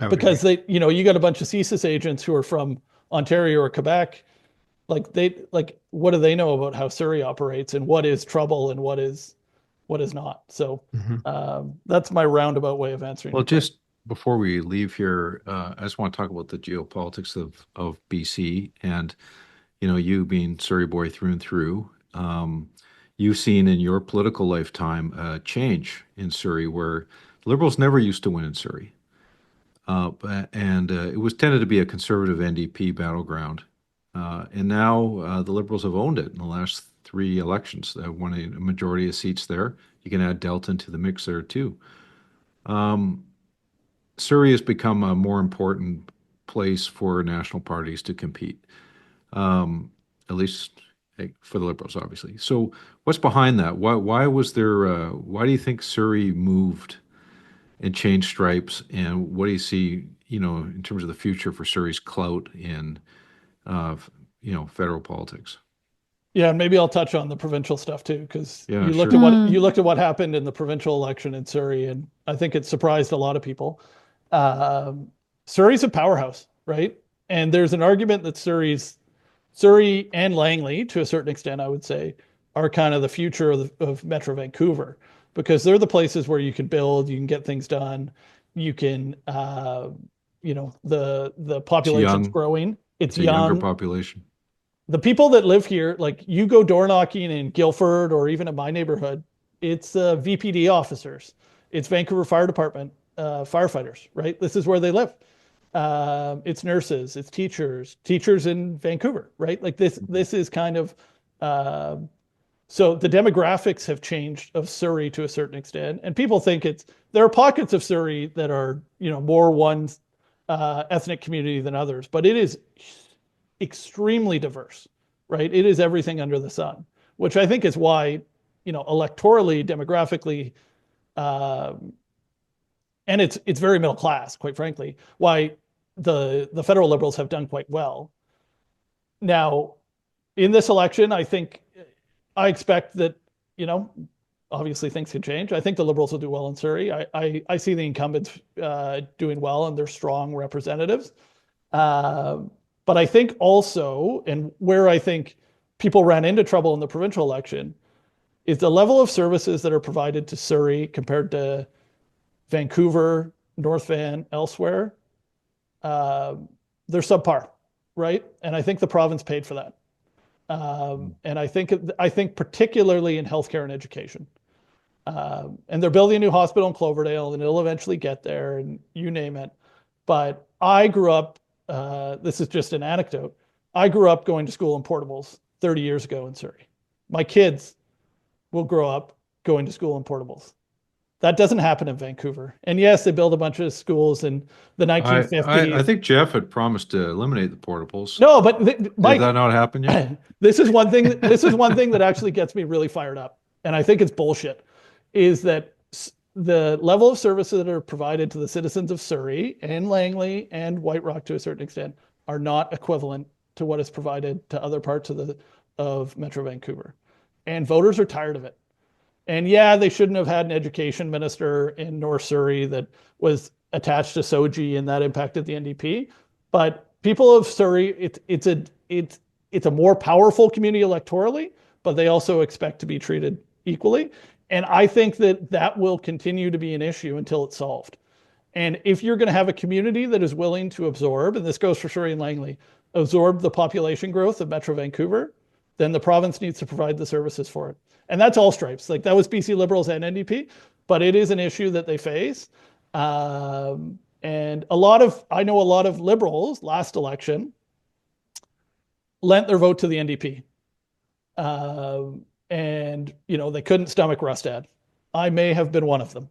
Because you got a bunch of CSIS agents who are from Ontario or Quebec. What do they know about how Surrey operates and what is trouble and what is not? So that's my roundabout way of answering. Well, just before we leave here, I just want to talk about the geopolitics of BC, and you being Surrey boy through and through. You've seen in your political lifetime a change in Surrey where Liberals never used to win in Surrey. And it was tended to be a conservative NDP battleground. And now the Liberals have owned it in the last 3 elections. They won a majority of seats there. You can add Delta into the mix there too. Surrey has become a more important place for national parties to compete, at least for the Liberals, obviously. So what's behind that? Why do you think Surrey moved and changed stripes? And what do you see, in terms of the future for Surrey's clout in, federal politics? Yeah, and maybe I'll touch on the provincial stuff too, because Yeah, you looked at what happened in the provincial election in Surrey, and I think it surprised a lot of people. Surrey's a powerhouse, right? And there's an argument that Surrey and Langley, to a certain extent, I would say, are kind of the future of Metro Vancouver, because they're the places where you can build, you can get things done, you can, the population's growing. It's a young. Younger population. The people that live here, like you go door knocking in Guildford or even in my neighborhood, it's VPD officers, it's Vancouver Fire Department firefighters, right? This is where they live. It's nurses, it's teachers in Vancouver, right? Like this is kind of, so the demographics have changed of Surrey to a certain extent, and people think there are pockets of Surrey that are, more one ethnic community than others, but it is extremely diverse, right? It is everything under the sun, which I think is why, electorally, demographically, and it's very middle class, quite frankly, why the federal Liberals have done quite well. Now, in this election, I expect that, obviously things can change. I think the Liberals will do well in Surrey. I see the incumbents doing well, and they're strong representatives. But I think also, and where I think people ran into trouble in the provincial election, is the level of services that are provided to Surrey compared to Vancouver, North Van, elsewhere, they're subpar, right? And I think the province paid for that. And I think particularly in healthcare and education. And they're building a new hospital in Cloverdale, and it'll eventually get there, and you name it. But I grew up, this is just an anecdote, I grew up going to school in portables 30 years ago in Surrey. My kids will grow up going to school in portables. That doesn't happen in Vancouver. And yes, they built a bunch of schools in the 1950s. I think Geoff had promised to eliminate the portables. No, but Mike, did that not happen yet? This is one thing that actually gets me really fired up, and I think it's bullshit, is that the level of services that are provided to the citizens of Surrey and Langley and White Rock to a certain extent are not equivalent to what is provided to other parts of Metro Vancouver. And voters are tired of it. And yeah, they shouldn't have had an education minister in North Surrey that was attached to SOGI, and that impacted the NDP. But people of Surrey, it's a more powerful community electorally, but they also expect to be treated equally. And I think that will continue to be an issue until it's solved. And if you're going to have a community that is willing to absorb, and this goes for Surrey and Langley, absorb the population growth of Metro Vancouver, then the province needs to provide the services for it. And that's all stripes. Like, that was BC Liberals and NDP, but it is an issue that they face. And I know a lot of Liberals last election lent their vote to the NDP. And, they couldn't stomach Rustad. I may have been one of them.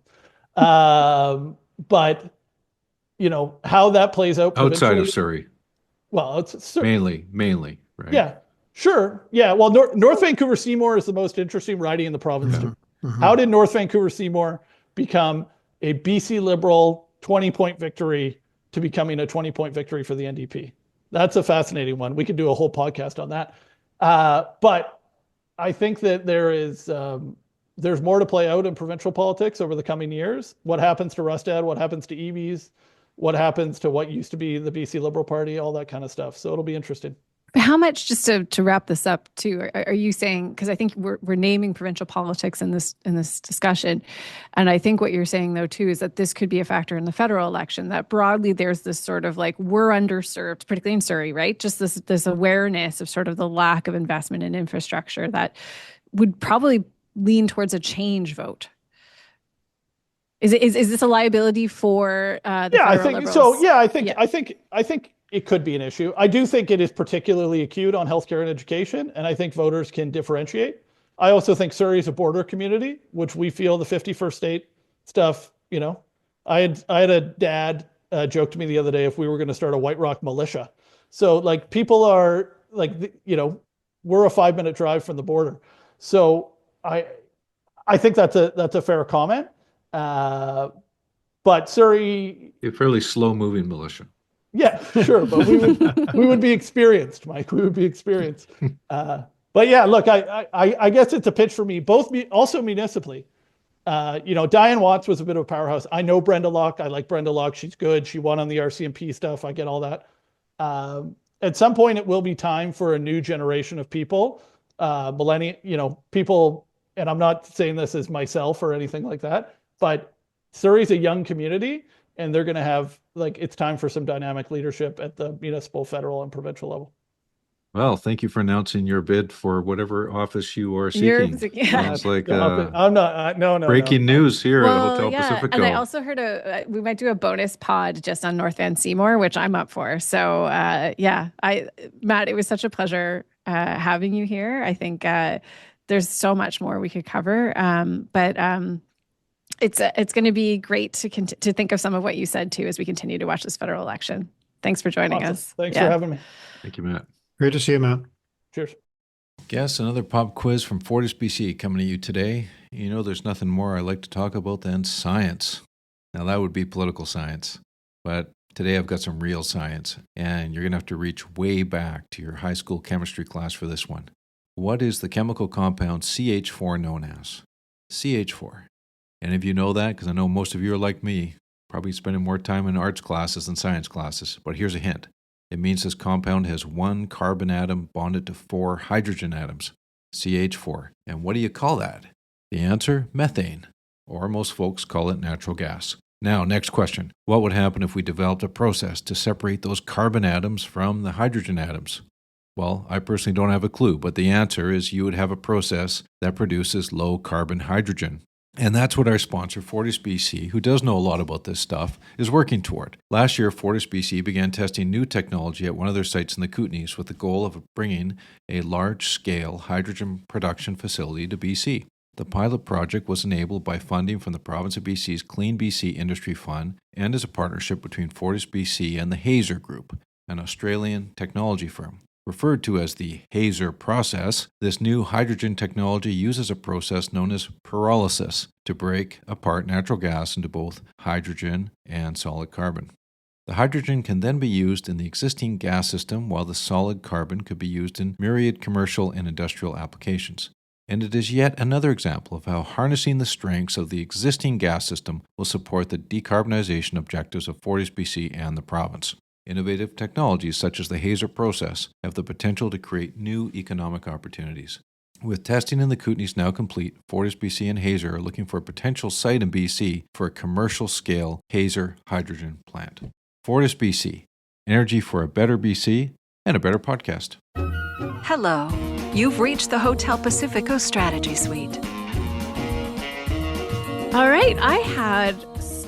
But, how that plays out outside of Surrey. Well, it's Surrey. Mainly, right? Yeah, sure. Yeah, well, North Vancouver Seymour is the most interesting riding in the province. Yeah. Mm-hmm. How did North Vancouver Seymour become a BC Liberal 20-point victory to becoming a 20-point victory for the NDP? That's a fascinating one. We could do a whole podcast on that. But I think that there's more to play out in provincial politics over the coming years. What happens to Rustad? What happens to Eby's? What happens to what used to be the BC Liberal Party? All that kind of stuff. So it'll be interesting. How much, just to wrap this up too, are you saying, because I think we're naming provincial politics in this discussion, and I think what you're saying though too is that this could be a factor in the federal election, that broadly there's this sort of like, we're underserved, particularly in Surrey, right? Just this awareness of sort of the lack of investment in infrastructure that would probably lean towards a change vote. Is this a liability for the federal Liberals? So. Yeah, I think it could be an issue. I do think it is particularly acute on healthcare and education, and I think voters can differentiate. I also think Surrey is a border community, which we feel the 51st state stuff, I had a dad joke to me the other day if we were going to start a White Rock militia. So like, people are like, we're a 5-minute drive from the border. So I think that's a fair comment. But Surrey, a fairly slow-moving militia. Yeah, sure, but we would be experienced, Mike. We would be experienced. But yeah, look, I guess it's a pitch for me. Also municipally. Diane Watts was a bit of a powerhouse. I know Brenda Locke. I like Brenda Locke. She's good. She won on the RCMP stuff. I get all that. At some point, it will be time for a new generation of people, people. And I'm not saying this as myself or anything like that, but Surrey's a young community. And they're going to have, it's time for some dynamic leadership at the municipal, federal, and provincial level. Well, thank you for announcing your bid for whatever office you are seeking. Sounds like I'm not. No. Breaking news here at Hotel Pacifico. And I also heard we might do a bonus pod just on North Van Seymour, which I'm up for. So Matt, it was such a pleasure having you here. I think there's so much more we could cover, but. It's going to be great to think of some of what you said too as we continue to watch this federal election. Thanks for joining us. Thanks for having me. Thank you, Matt. Great to see you, Matt. Cheers. Guess another pop quiz from Fortis, BC coming to you today. There's nothing more I like to talk about than science. Now that would be political science, but today I've got some real science, and you're going to have to reach way back to your high school chemistry class for this one. What is the chemical compound CH4 known as? CH4. And if you know that, because I know most of you are like me, probably spending more time in arts classes than science classes, but here's a hint. It means this compound has 1 carbon atom bonded to 4 hydrogen atoms, CH4. And what do you call that? The answer, methane, or most folks call it natural gas. Now, next question. What would happen if we developed a process to separate those carbon atoms from the hydrogen atoms? Well, I personally don't have a clue, but the answer is you would have a process that produces low carbon hydrogen. And that's what our sponsor, FortisBC, who does know a lot about this stuff, is working toward. Last year, FortisBC began testing new technology at one of their sites in the Kootenays with the goal of bringing a large-scale hydrogen production facility to BC. The pilot project was enabled by funding from the province of BC's Clean BC Industry Fund and is a partnership between FortisBC and the Hazer Group, an Australian technology firm. Referred to as the Hazer process, this new hydrogen technology uses a process known as pyrolysis to break apart natural gas into both hydrogen and solid carbon. The hydrogen can then be used in the existing gas system, while the solid carbon could be used in myriad commercial and industrial applications. And it is yet another example of how harnessing the strengths of the existing gas system will support the decarbonization objectives of FortisBC and the province. Innovative technologies such as the Hazer process have the potential to create new economic opportunities. With testing in the Kootenays now complete, FortisBC and Hazer are looking for a potential site in BC for a commercial-scale Hazer hydrogen plant. FortisBC, energy for a better BC and a better podcast. Hello. You've reached the Hotel Pacifico Strategy Suite. All right. I had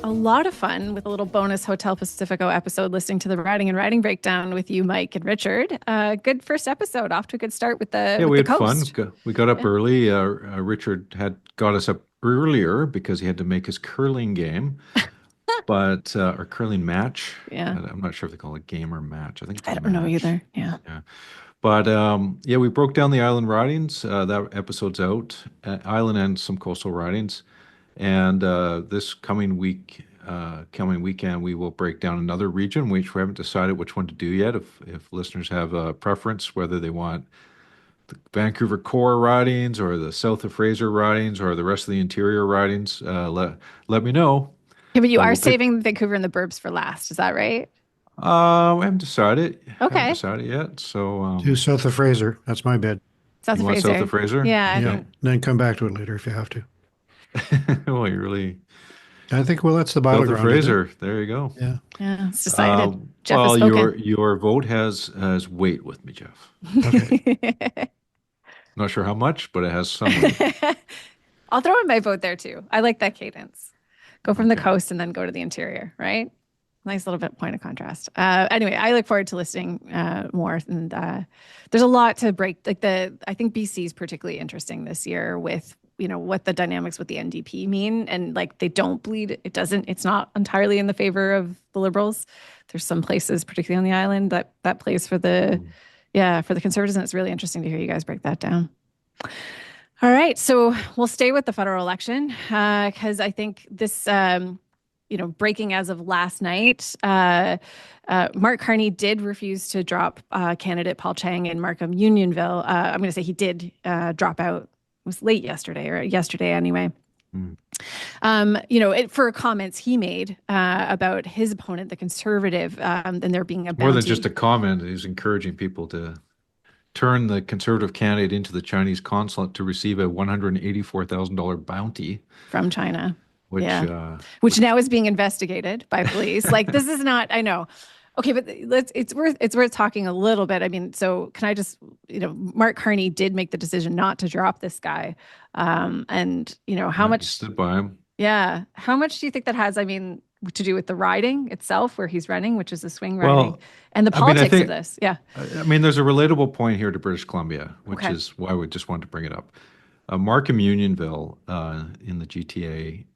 a lot of fun with a little bonus Hotel Pacifico episode listening to the riding and riding breakdown with you, Mike and Richard. Good first episode. Off to a good start with the we had coast. Fun. We got up early. Richard had got us up earlier because he had to make his curling game, but or curling match. Yeah. I'm not sure if they call it game or match. I think it's I don't know either. Yeah. But we broke down the island ridings. That episode's out. Island and some coastal ridings. And this coming weekend, we will break down another region, which we haven't decided which one to do yet. If listeners have a preference, whether they want the Vancouver core ridings or the south of Fraser ridings or the rest of the interior ridings, let me know. Yeah, but you are saving Vancouver and the burbs for last. Is that right? We haven't decided. Okay. Haven't decided yet. So Do south of Fraser. That's my bid. South of Fraser. South of Fraser? Yeah. Yeah. Then come back to it later if you have to. Well, you really. I think that's the battleground. South of Fraser. There you go. Yeah. Yeah. It's decided. Geoff well, has spoken. your vote has weight with me, Geoff. Okay. Not sure how much, but it has some weight. I'll throw in my vote there too. I like that cadence. Go from the coast and then go to the interior, right? Nice little bit point of contrast. Anyway, I look forward to listening more. And there's a lot to break. I think BC is particularly interesting this year with, what the dynamics with the NDP mean. And they don't bleed. It's not entirely in the favor of the Liberals. There's some places, particularly on the island, that plays for the Conservatives. And it's really interesting to hear you guys break that down. All right. So we'll stay with the federal election because I think this, breaking as of last night, Mark Carney did refuse to drop candidate Paul Chang in Markham Unionville. I'm going to say he did drop out. It was late yesterday or yesterday anyway. For comments he made about his opponent, the Conservative, and there being a bounty. More than just a comment, he's encouraging people to turn the Conservative candidate into the Chinese consulate to receive a $184,000 bounty from China. Which now is being investigated by police. This is not, I know. Okay, but it's worth talking a little bit. I mean, so can I just, Mark Carney did make the decision not to drop this guy. And how much stood by him. Yeah. How much do you think that has, to do with the riding itself where he's running, which is a swing riding, and the politics of this? Yeah. There's a relatable point here to British Columbia, which is why we just wanted to bring it up. Markham Unionville in the GTA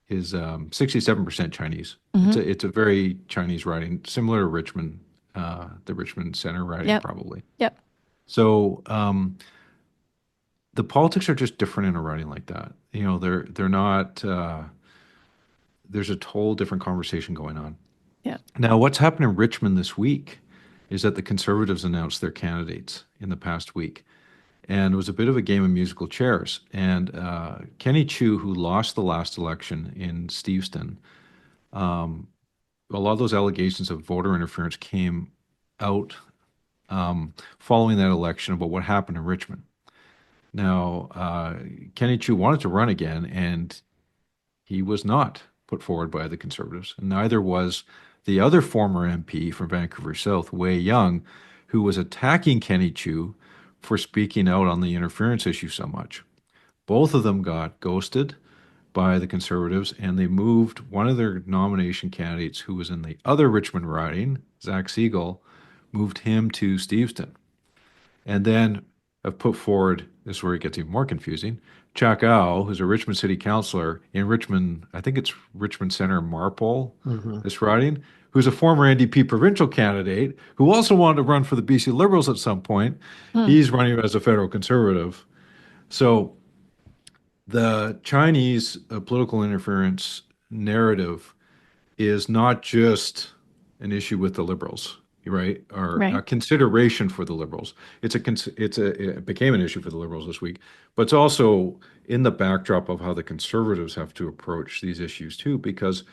is 67% Chinese. Mm-hmm. It's a very Chinese riding, similar to Richmond, the Richmond Center riding, probably. Yep. So the politics are just different in a riding like that. They're not. There's a whole different conversation going on. Yeah. Now, what's happened in Richmond this week is that the Conservatives announced their candidates in the past week. And it was a bit of a game of musical chairs. And Kenny Chiu, who lost the last election in Steveston, a lot of those allegations of voter interference came out following that election about what happened in Richmond. Now, Kenny Chiu wanted to run again, and he was not put forward by the Conservatives, and neither was the other former MP from Vancouver South, Wei Young, who was attacking Kenny Chiu for speaking out on the interference issue so much. Both of them got ghosted by the Conservatives, and they moved one of their nomination candidates who was in the other Richmond riding, Zach Siegel, moved him to Steveston. And then I've put forward, this is where it gets even more confusing, Chuck Au, who's a Richmond City Councillor in Richmond, I think it's Richmond Centre Marpole, this riding, who's a former NDP provincial candidate who also wanted to run for the BC Liberals at some point. He's running as a federal Conservative. So the Chinese political interference narrative is not just an issue with the Liberals, right? Or a consideration for the Liberals. It became an issue for the Liberals this week, but it's also in the backdrop of how the Conservatives have to approach these issues too, because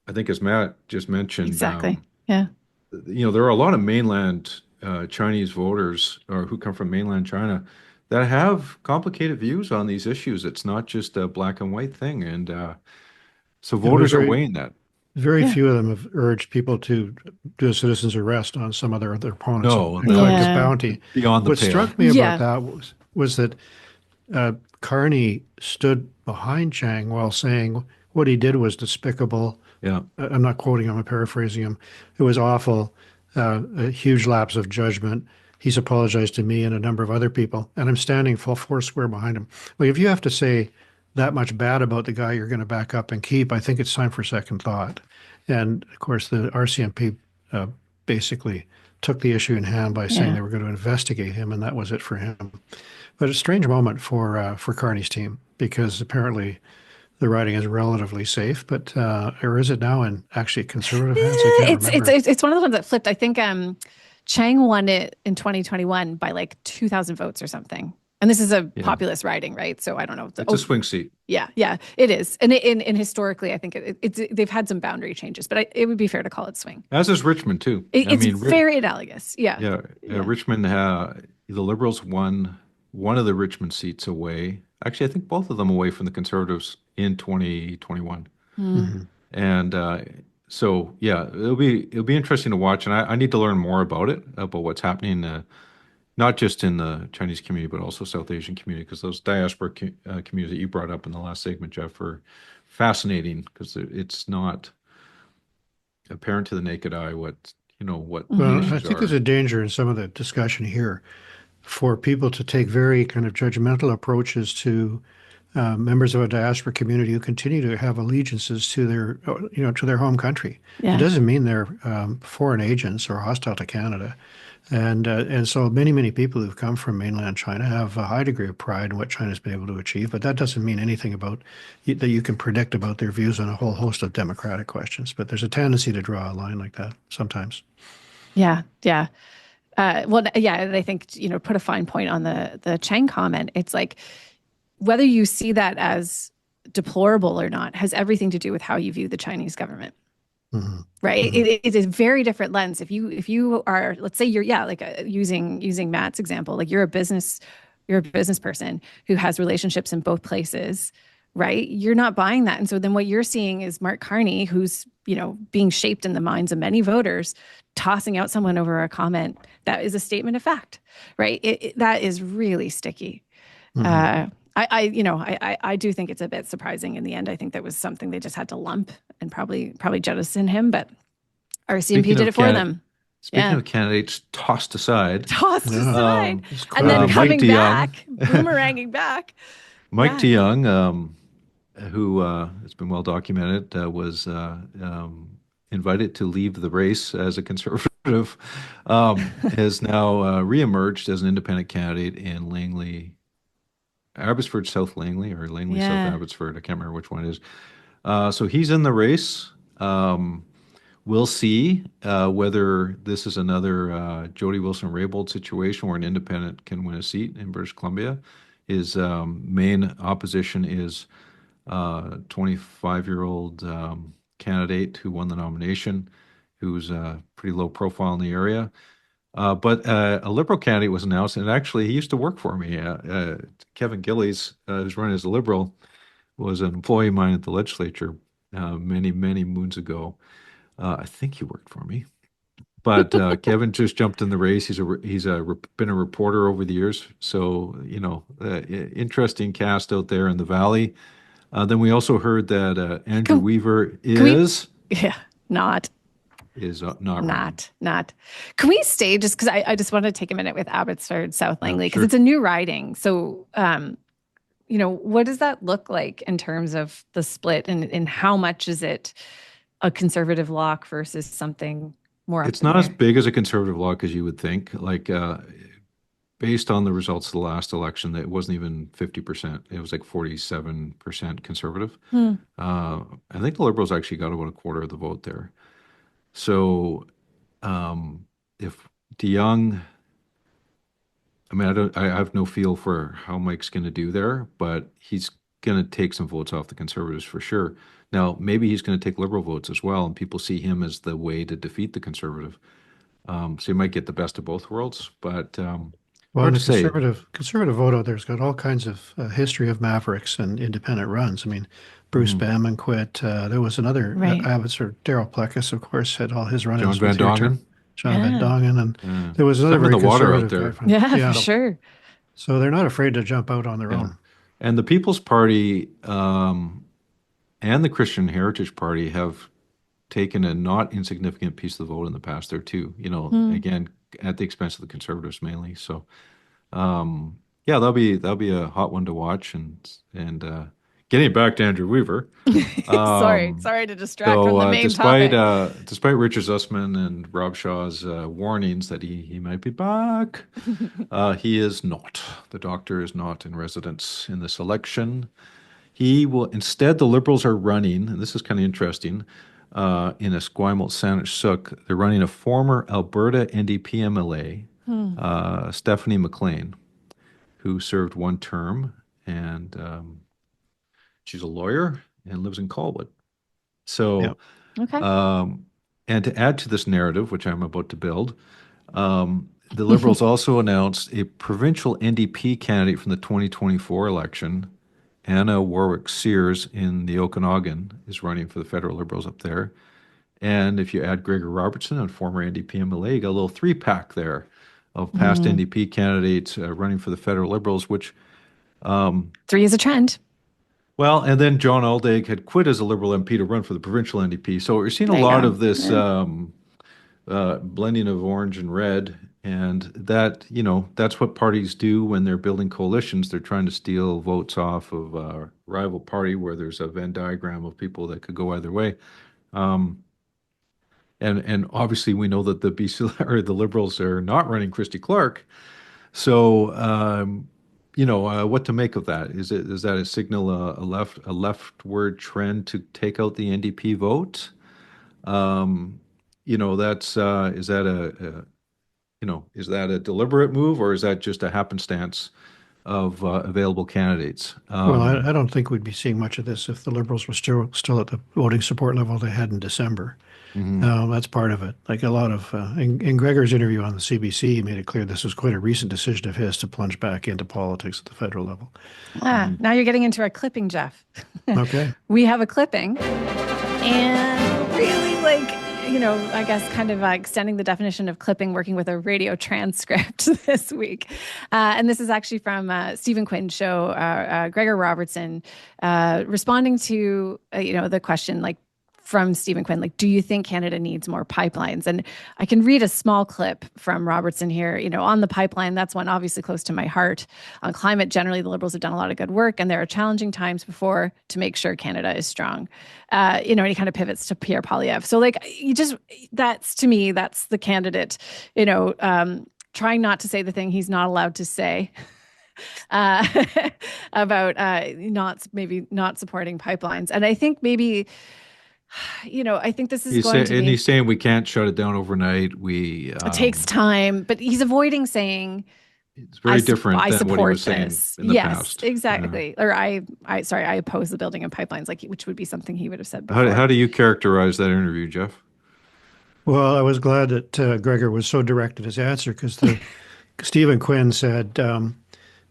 I think, as Matt just mentioned, Exactly. Yeah. There are a lot of mainland Chinese voters or who come from mainland China that have complicated views on these issues. It's not just a black and white thing, and so voters are weighing that. Very few of them have urged people to do a citizen's arrest on some of their opponents No, and collect a bounty. Beyond the What pale. struck me about that was that Carney stood behind Chang while saying what he did was despicable. Yeah. I'm not quoting him, I'm paraphrasing him. It was awful, a huge lapse of judgment. He's apologized to me and a number of other people, and I'm standing four square behind him. Like, if you have to say that much bad about the guy you're going to back up and keep, I think it's time for second thought. And of course, the RCMP basically took the issue in hand by saying they were going to investigate him, and that was it for him. But a strange moment for Carney's team, because apparently the riding is relatively safe, but or is it now in actually Conservative hands? I can't remember. It's one of the ones that flipped. I think Chang won it in 2021 by like 2,000 votes or something. And this is a populist riding, right? So I don't know. It's a swing seat. Yeah, it is. And historically, I think they've had some boundary changes, but it would be fair to call it swing. As is Richmond too. It's very analogous. Yeah. Richmond, the Liberals won one of the Richmond seats away. Actually, I think both of them away from the Conservatives in 2021. And so, it'll be interesting to watch. And I need to learn more about it, about what's happening, not just in the Chinese community, but also South Asian community, because those diaspora communities that you brought up in the last segment, Geoff, are fascinating, because it's not apparent to the naked eye what Well, I think there's a danger in some of the discussion here for people to take very kind of judgmental approaches to members of a diaspora community who continue to have allegiances to their home country. It doesn't mean they're foreign agents or hostile to Canada. And so many people who've come from mainland China have a high degree of pride in what China's been able to achieve, but that doesn't mean anything about that you can predict about their views on a whole host of democratic questions. But there's a tendency to draw a line like that sometimes. Yeah. And I think, put a fine point on the Chang comment. It's like, whether you see that as deplorable or not has everything to do with how you view the Chinese government. Right. It is a very different lens. If you are, let's say you're, using Matt's example, like you're a business person who has relationships in both places, right? You're not buying that. And so then what you're seeing is Mark Carney, who's, being shaped in the minds of many voters, tossing out someone over a comment that is a statement of fact, right? That is really sticky. I do think it's a bit surprising in the end. I think that was something they just had to lump and probably jettison him, but RCMP did it for them. Speaking of candidates tossed aside. And then coming back, boomeranging back. Mike DeYoung, who it's been well documented, was invited to leave the race as a Conservative, has now reemerged as an independent candidate in Langley, Abbotsford South Langley, or Langley South Abbotsford. I can't remember which one it is. So he's in the race. We'll see whether this is another Jody Wilson-Raybould situation where an independent can win a seat in British Columbia. His main opposition is 25-year-old candidate who won the nomination, who's pretty low profile in the area. But a Liberal candidate was announced, and actually he used to work for me. Kevin Gillies, who's running as a Liberal, was an employee of mine at the legislature many, many moons ago. I think he worked for me. But Kevin just jumped in the race. Been a reporter over the years. So, interesting cast out there in the Valley. Then we also heard that Andrew Weaver is not running. Not. Can we stay just because I just want to take a minute with Abbotsford, South Langley, because sure. it's a new riding. So, what does that look like in terms of the split and how much is it a conservative lock versus something more? It's not as big as a conservative lock as you would think. Like, based on the results of the last election, it wasn't even 50%. It was like 47% conservative. I think the Liberals actually got about a quarter of the vote there. So, if DeYoung, I have no feel for how Mike's going to do there, but he's going to take some votes off the Conservatives for sure. Now, maybe he's going to take Liberal votes as well, and people see him as the way to defeat the Conservative. So he might get the best of both worlds, but well, the conservative vote out there's got all kinds of history of mavericks and independent runs. I mean, Bruce Bamman quit. There was another Abbotsford, Daryl Pleckus, of course, had all his run-ins John Van Dongen. John Van Dongen, and there was another very conservative guy from, for sure. So they're not afraid to jump out on their own. And the People's Party and the Christian Heritage Party have taken a not insignificant piece of the vote in the past there too. Again, at the expense of the Conservatives mainly. So, that'll be a hot one to watch. And getting back to Andrew Weaver. Sorry to distract from the main topic. Despite Richard Zussman and Rob Shaw's warnings that he might be back, he is not. The doctor is not in residence in this election. He will instead. The Liberals are running, and this is kind of interesting. In Esquimalt Saanich Suk, they're running a former Alberta NDP MLA, Stephanie McLean, who served one term, and she's a lawyer and lives in Colwood. So, and to add to this narrative, which I'm about to build, the Liberals also announced a provincial NDP candidate from the 2024 election. Anna Warwick Sears in the Okanagan is running for the federal Liberals up there. And if you add Gregor Robertson, a former NDP MLA, you got a little three-pack there of past NDP candidates running for the federal Liberals, which... three is a trend. Well, and then John Aldag had quit as a Liberal MP to run for the provincial NDP. So we're seeing a lot of this blending of orange and red. And that, that's what parties do when they're building coalitions. They're trying to steal votes off of a rival party where there's a Venn diagram of people that could go either way. And obviously we know that the BC or the Liberals are not running Christy Clark. So, what to make of that? Is that a signal, a leftward trend to take out the NDP vote? Is that a deliberate move, or is that just a happenstance of available candidates? Well, I don't think we'd be seeing much of this if the Liberals were still at the voting support level they had in December. That's part of it. Like a lot of, in Gregor's interview on the CBC, he made it clear this was quite a recent decision of his to plunge back into politics at the federal level. Now you're getting into our clipping, Geoff. Okay. We have a clipping, and really I guess kind of extending the definition of clipping, working with a radio transcript this week. And this is actually from Stephen Quinn's show, Gregor Robertson, responding to, the question, from Stephen Quinn, do you think Canada needs more pipelines? And I can read a small clip from Robertson here, on the pipeline. That's one obviously close to my heart. On climate, generally, the Liberals have done a lot of good work, and there are challenging times before to make sure Canada is strong. And he kind of pivots to Pierre Poilievre. So that's to me, that's the candidate, trying not to say the thing he's not allowed to say. About not supporting pipelines. And I think maybe... I think this is going to be... And he's saying we can't shut it down overnight. It takes time, but he's avoiding saying... It's very different than what he was saying in the past. Yes, exactly. Or I oppose the building of pipelines, which would be something he would have said before. How do you characterize that interview, Geoff? Well, I was glad that Gregor was so direct in his answer because Stephen Quinn said,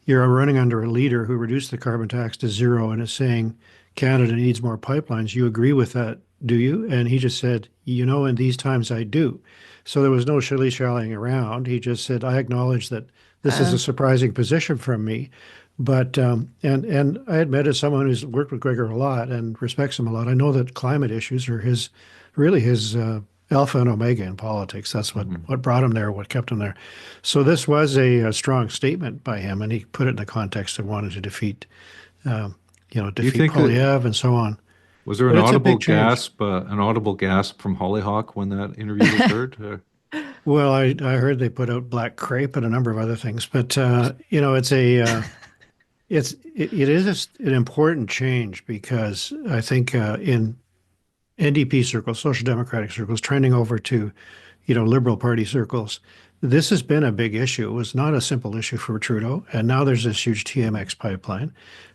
you're running under a leader who reduced the carbon tax to zero and is saying Canada needs more pipelines. You agree with that, do you? And he just said, in these times I do. So there was no shilly-shallying around. He just said, I acknowledge that this is a surprising position from me. But and I admit, as someone who's worked with Gregor a lot and respects him a lot, I know that climate issues are his alpha and omega in politics. That's what brought him there, what kept him there. So this was a strong statement by him, and he put it in the context of wanting to defeat Polyev and so on. Was there an audible gasp from Hollyhock when that interview was heard? Well, I heard they put out black crepe and a number of other things, but it is an important change, because I think in NDP circles, Social Democratic circles, trending over to, Liberal Party circles, this has been a big issue. It was not a simple issue for Trudeau, and now there's this huge TMX pipeline.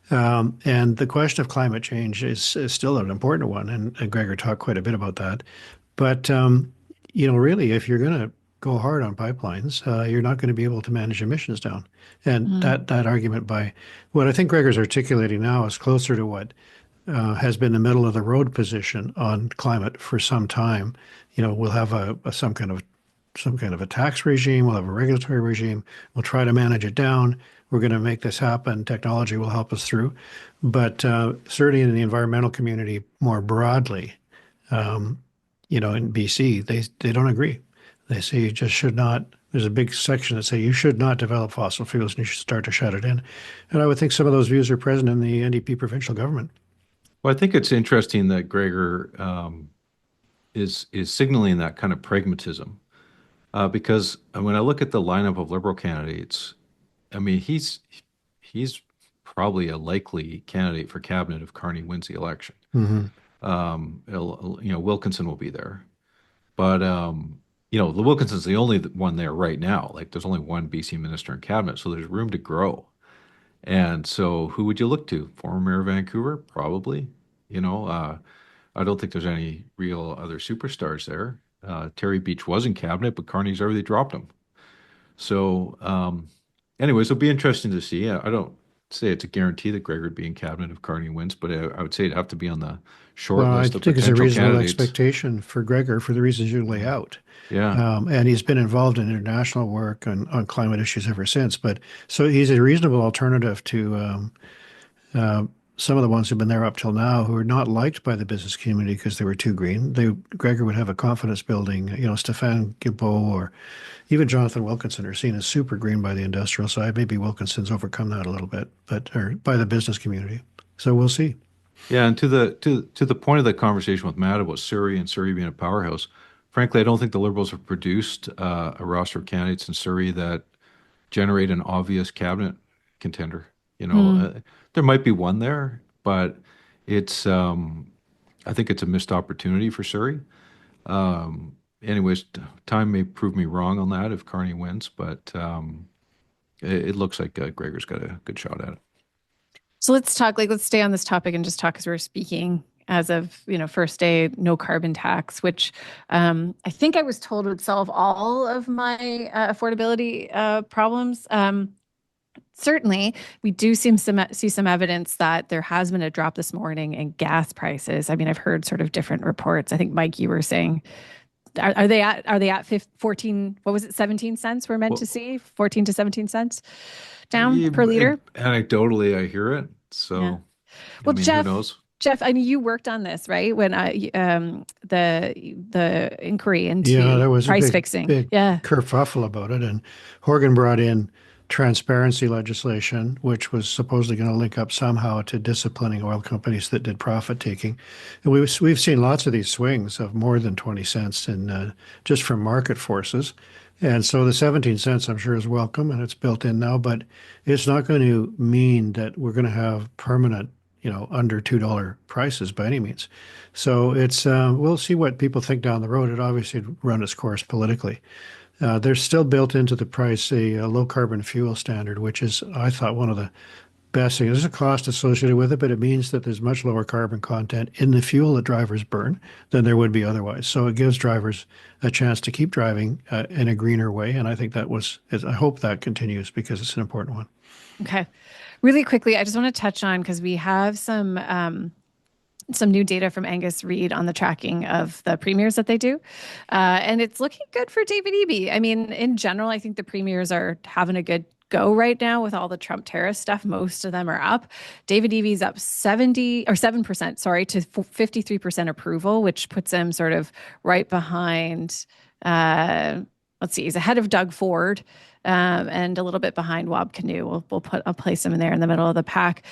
And the question of climate change is still an important one, and Gregor talked quite a bit about that. But, really, if you're going to go hard on pipelines, you're not going to be able to manage emissions down. And that argument by what I think Gregor's articulating now is closer to what has been the middle of the road position on climate for some time. We'll have some kind of a tax regime. We'll have a regulatory regime. We'll try to manage it down. We're going to make this happen. Technology will help us through. But certainly in the environmental community more broadly, in BC, they don't agree. They say you just should not. There's a big section that say you should not develop fossil fuels and you should start to shut it in. And I would think some of those views are present in the NDP provincial government. Well, I think it's interesting that Gregor is signaling that kind of pragmatism, because when I look at the lineup of Liberal candidates, I mean, he's probably a likely candidate for cabinet if Carney wins the election. Wilkinson will be there, but the Wilkinson's the only one there right now. Like, there's only one BC minister in cabinet, so there's room to grow. And so, who would you look to? Former Mayor of Vancouver, probably. I don't think there's any real other superstars there. Terry Beach was in cabinet, but Carney's already dropped him. So, anyways, it'll be interesting to see. I don't say it's a guarantee that Gregor would be in cabinet if Carney wins, but I would say it'd have to be on the short list of potential candidates. I think it's a reasonable expectation for Gregor for the reasons you lay out. Yeah. And he's been involved in international work on climate issues ever since. But so he's a reasonable alternative to some of the ones who've been there up till now who are not liked by the business community because they were too green. Gregor would have a confidence building. Stéphane Guilbeault or even Jonathan Wilkinson are seen as super green by the industrial side. Maybe Wilkinson's overcome that a little bit, or by the business community. So we'll see. Yeah, and to the point of the conversation with Matt about Surrey and Surrey being a powerhouse, frankly, I don't think the Liberals have produced a roster of candidates in Surrey that generate an obvious cabinet contender. There might be one there, but it's I think it's a missed opportunity for Surrey. Anyways, time may prove me wrong on that if Carney wins, but it looks like Gregor's got a good shot at it. So let's stay on this topic and just talk as we're speaking. As of, first day, no carbon tax, which I think I was told would solve all of my affordability problems. Certainly, we do see some evidence that there has been a drop this morning in gas prices. I mean, I've heard sort of different reports. I think, Mike, you were saying, are they at 14? What was it? 17 cents we're meant to see 14 to 17 cents down per liter. Anecdotally, I hear it. So, yeah. Well, Jeff, who knows? Jeff, I mean, you worked on this, right? When the inquiry into there was price a fixing, big kerfuffle about it, and Horgan brought in transparency legislation, which was supposedly going to link up somehow to disciplining oil companies that did profit taking. And we've seen lots of these swings of more than 20 cents in just from market forces. And so the 17 cents, I'm sure, is welcome, and it's built in now, but it's not going to mean that we're going to have permanent, under $2 prices by any means. So it's we'll see what people think down the road. It obviously run its course politically. There's still built into the price a low carbon fuel standard, which is, I thought, one of the best things. There's a cost associated with it, but it means that there's much lower carbon content in the fuel that drivers burn than there would be otherwise. So it gives drivers a chance to keep driving in a greener way. And I think I hope that continues because it's an important one. Okay. Really quickly, I just want to touch on, because we have some some new data from Angus Reid on the tracking of the premiers that they do. And it's looking good for David Eby. I mean, in general, I think the premiers are having a good go right now with all the Trump tariff stuff. Most of them are up. David Eby's up 7%, sorry, to 53% approval, which puts him sort of right behind, let's see, he's ahead of Doug Ford. And a little bit behind Wab Kinew. I'll place him in there in the middle of the pack.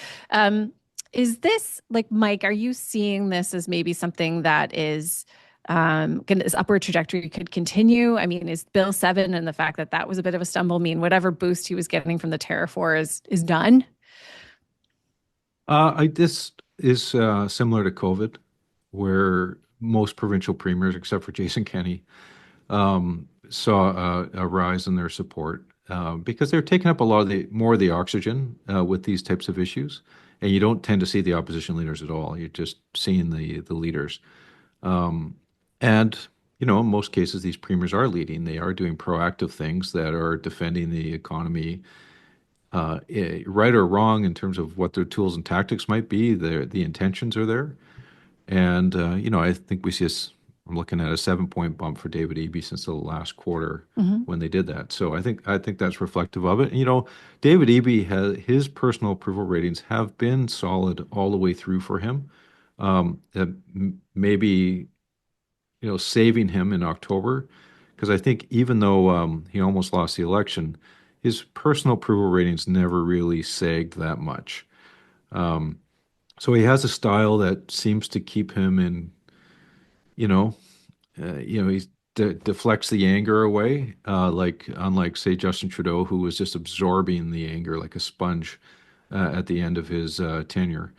Is this, like, Mike, are you seeing this as maybe something that is this upward trajectory could continue? I mean, is Bill 7 and the fact that that was a bit of a stumble mean whatever boost he was getting from the tariff war is done? This is similar to COVID, where most provincial premiers, except for Jason Kenney, saw a rise in their support because they're taking up a lot of more of the oxygen with these types of issues. And you don't tend to see the opposition leaders at all. You're just seeing the leaders. And, in most cases, these premiers are leading. They are doing proactive things that are defending the economy, right or wrong in terms of what their tools and tactics might be. The intentions are there. And, I think we see I'm looking at a 7-point bump for David Eby since the last quarter when they did that. So I think that's reflective of it. David Eby his personal approval ratings have been solid all the way through for him. Maybe saving him in October, because I think even though he almost lost the election, his personal approval ratings never really sagged that much. So he has a style that seems to keep him in. He deflects the anger away, unlike, say, Justin Trudeau, who was just absorbing the anger like a sponge at the end of his tenure.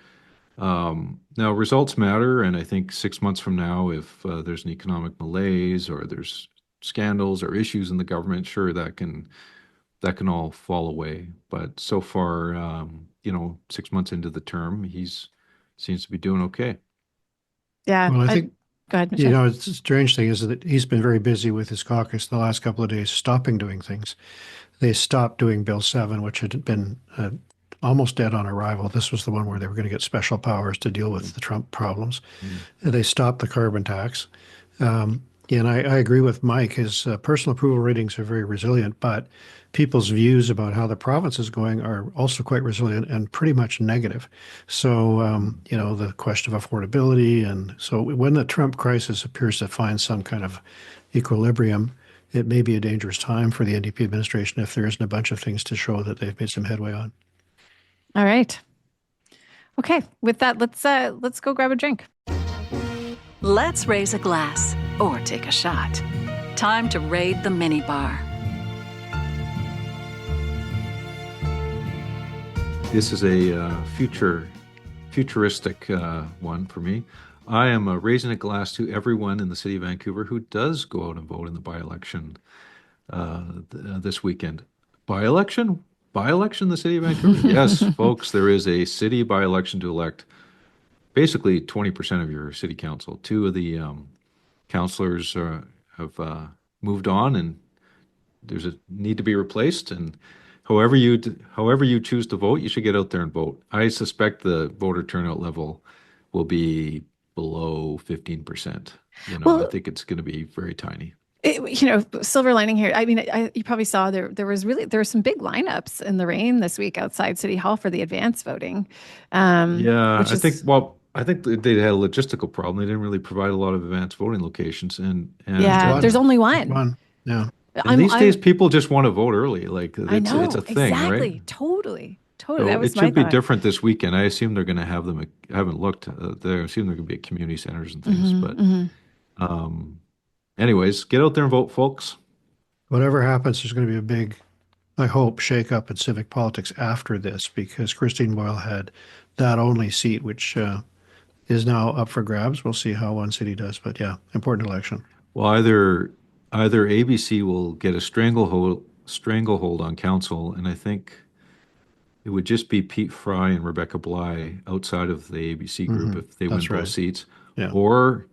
Now, results matter, and I think 6 months from now, if there's an economic malaise or there's scandals or issues in the government, sure, that can all fall away. But so far, 6 months into the term, seems to be doing okay. Yeah. Well, I think, go ahead, Michelle. it's a strange thing is that he's been very busy with his caucus the last couple of days, stopping doing things. They stopped doing Bill 7, which had been almost dead on arrival. This was the one where they were going to get special powers to deal with the Trump problems. They stopped the carbon tax. And I agree with Mike. His personal approval ratings are very resilient, but people's views about how the province is going are also quite resilient and pretty much negative. So, the question of affordability. And so when the Trump crisis appears to find some kind of equilibrium, it may be a dangerous time for the NDP administration if there isn't a bunch of things to show that they've made some headway on. All right. Okay. With that, let's go grab a drink. Let's raise a glass or take a shot. Time to raid the minibar. This is a futuristic one for me. I am raising a glass to everyone in the city of Vancouver who does go out and vote in the by-election this weekend. By-election? By-election in the city of Vancouver? Yes, folks, there is a city by-election to elect basically 20% of your city council. Two of the councillors have moved on, and there's a need to be replaced. And however you choose to vote, you should get out there and vote. I suspect the voter turnout level will be below 15%. I think it's going to be very tiny. Silver lining here. I mean, you probably saw there were some big lineups in the rain this week outside City Hall for the advance voting. I think they had a logistical problem. They didn't really provide a lot of advance voting locations, and there's only one. Yeah. And these days, people just want to vote early. Like it's a thing, exactly, right? Totally. So That was it should be thought. different this weekend. I assume they're going to have them. I haven't looked. I assume they're going to be at community centers and things. Anyways, get out there and vote, folks. Whatever happens, there's going to be a big, I hope, shake-up in civic politics after this, because Christine Boyle had that only seat, which is now up for grabs. We'll see how one city does, but yeah, important election. Well, either ABC will get a stranglehold on council, and I think it would just be Pete Fry and Rebecca Bly outside of the ABC group if they win both seats. Yeah. Or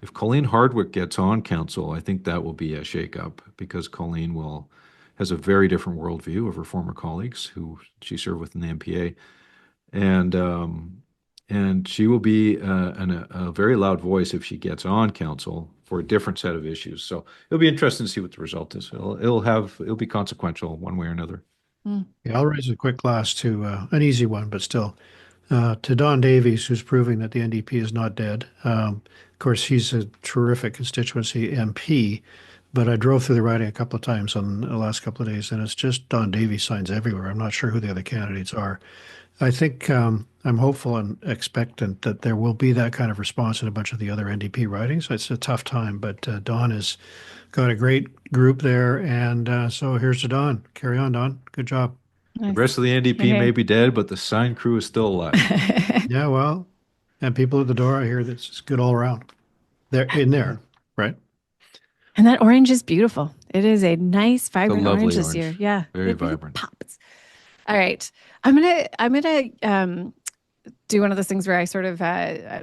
if Colleen Hardwick gets on council, I think that will be a shakeup, because Colleen has a very different worldview of her former colleagues who she served with in the NPA. And and she will be a very loud voice if she gets on council for a different set of issues. So it'll be interesting to see what the result is. It'll be consequential one way or another. Yeah, I'll raise a quick glass to an easy one, but still, to Don Davies, who's proving that the NDP is not dead. Of course, he's a terrific constituency MP, but I drove through the riding a couple of times on the last couple of days, and it's just Don Davies signs everywhere. I'm not sure who the other candidates are. I think I'm hopeful and expectant that there will be that kind of response in a bunch of the other NDP ridings. It's a tough time, but Don has got a great group there, and so here's to Don. Carry on, Don. Good job. The rest of the NDP may be dead, but the sign crew is still alive. Yeah, well, and people at the door, I hear that's good all around. They're in there, right? And that orange is beautiful. It is a nice, vibrant lovely orange this year. Yeah, Very it really vibrant. pops. All right, I'm gonna do one of those things where I sort of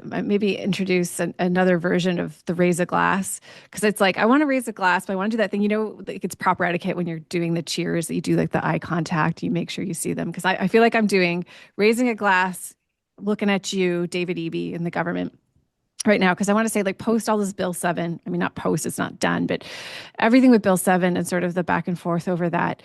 maybe introduce another version of the raise a glass, because it's like I want to raise a glass, but I want to do that thing. You know, like it's proper etiquette when you're doing the cheers that you do like the eye contact. You make sure you see them, because I feel like I'm doing raising a glass, looking at you, David Eby, and the government right now, because I want to say like post all this Bill 7. I mean, not post, it's not done, but everything with Bill 7 and sort of the back and forth over that.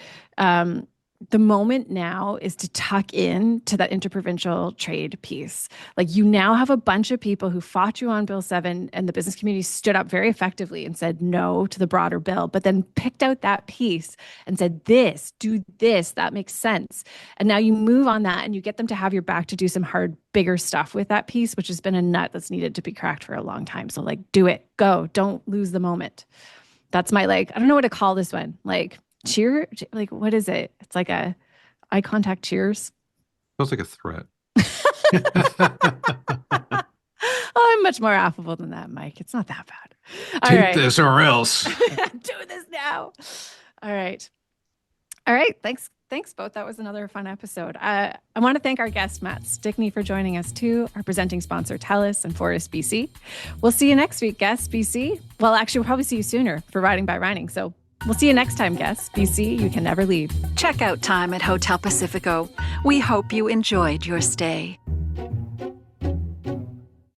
The moment now is to tuck in to that interprovincial trade piece. Like you now have a bunch of people who fought you on Bill 7, and the business community stood up very effectively and said no to the broader bill, but then picked out that piece and said, do this, that makes sense. And now you move on that and you get them to have your back to do some hard, bigger stuff with that piece, which has been a nut that's needed to be cracked for a long time. So like, do it, go, don't lose the moment. That's my, like, I don't know what to call this one. Like, cheer, like what is it? It's like a eye contact cheers. Sounds like a threat. Oh, I'm much more affable than that, Mike. It's not that bad. All Take right. this or else. Do this now. All right. All right. Thanks both. That was another fun episode. I want to thank our guest, Matt Stickney, for joining us too, our presenting sponsor, TELUS and Forest BC. We'll see you next week, guests, BC. Well, actually, we'll probably see you sooner for Riding by Riding. So we'll see you next time, guests. BC, you can never leave. Check out time at Hotel Pacifico. We hope you enjoyed your stay.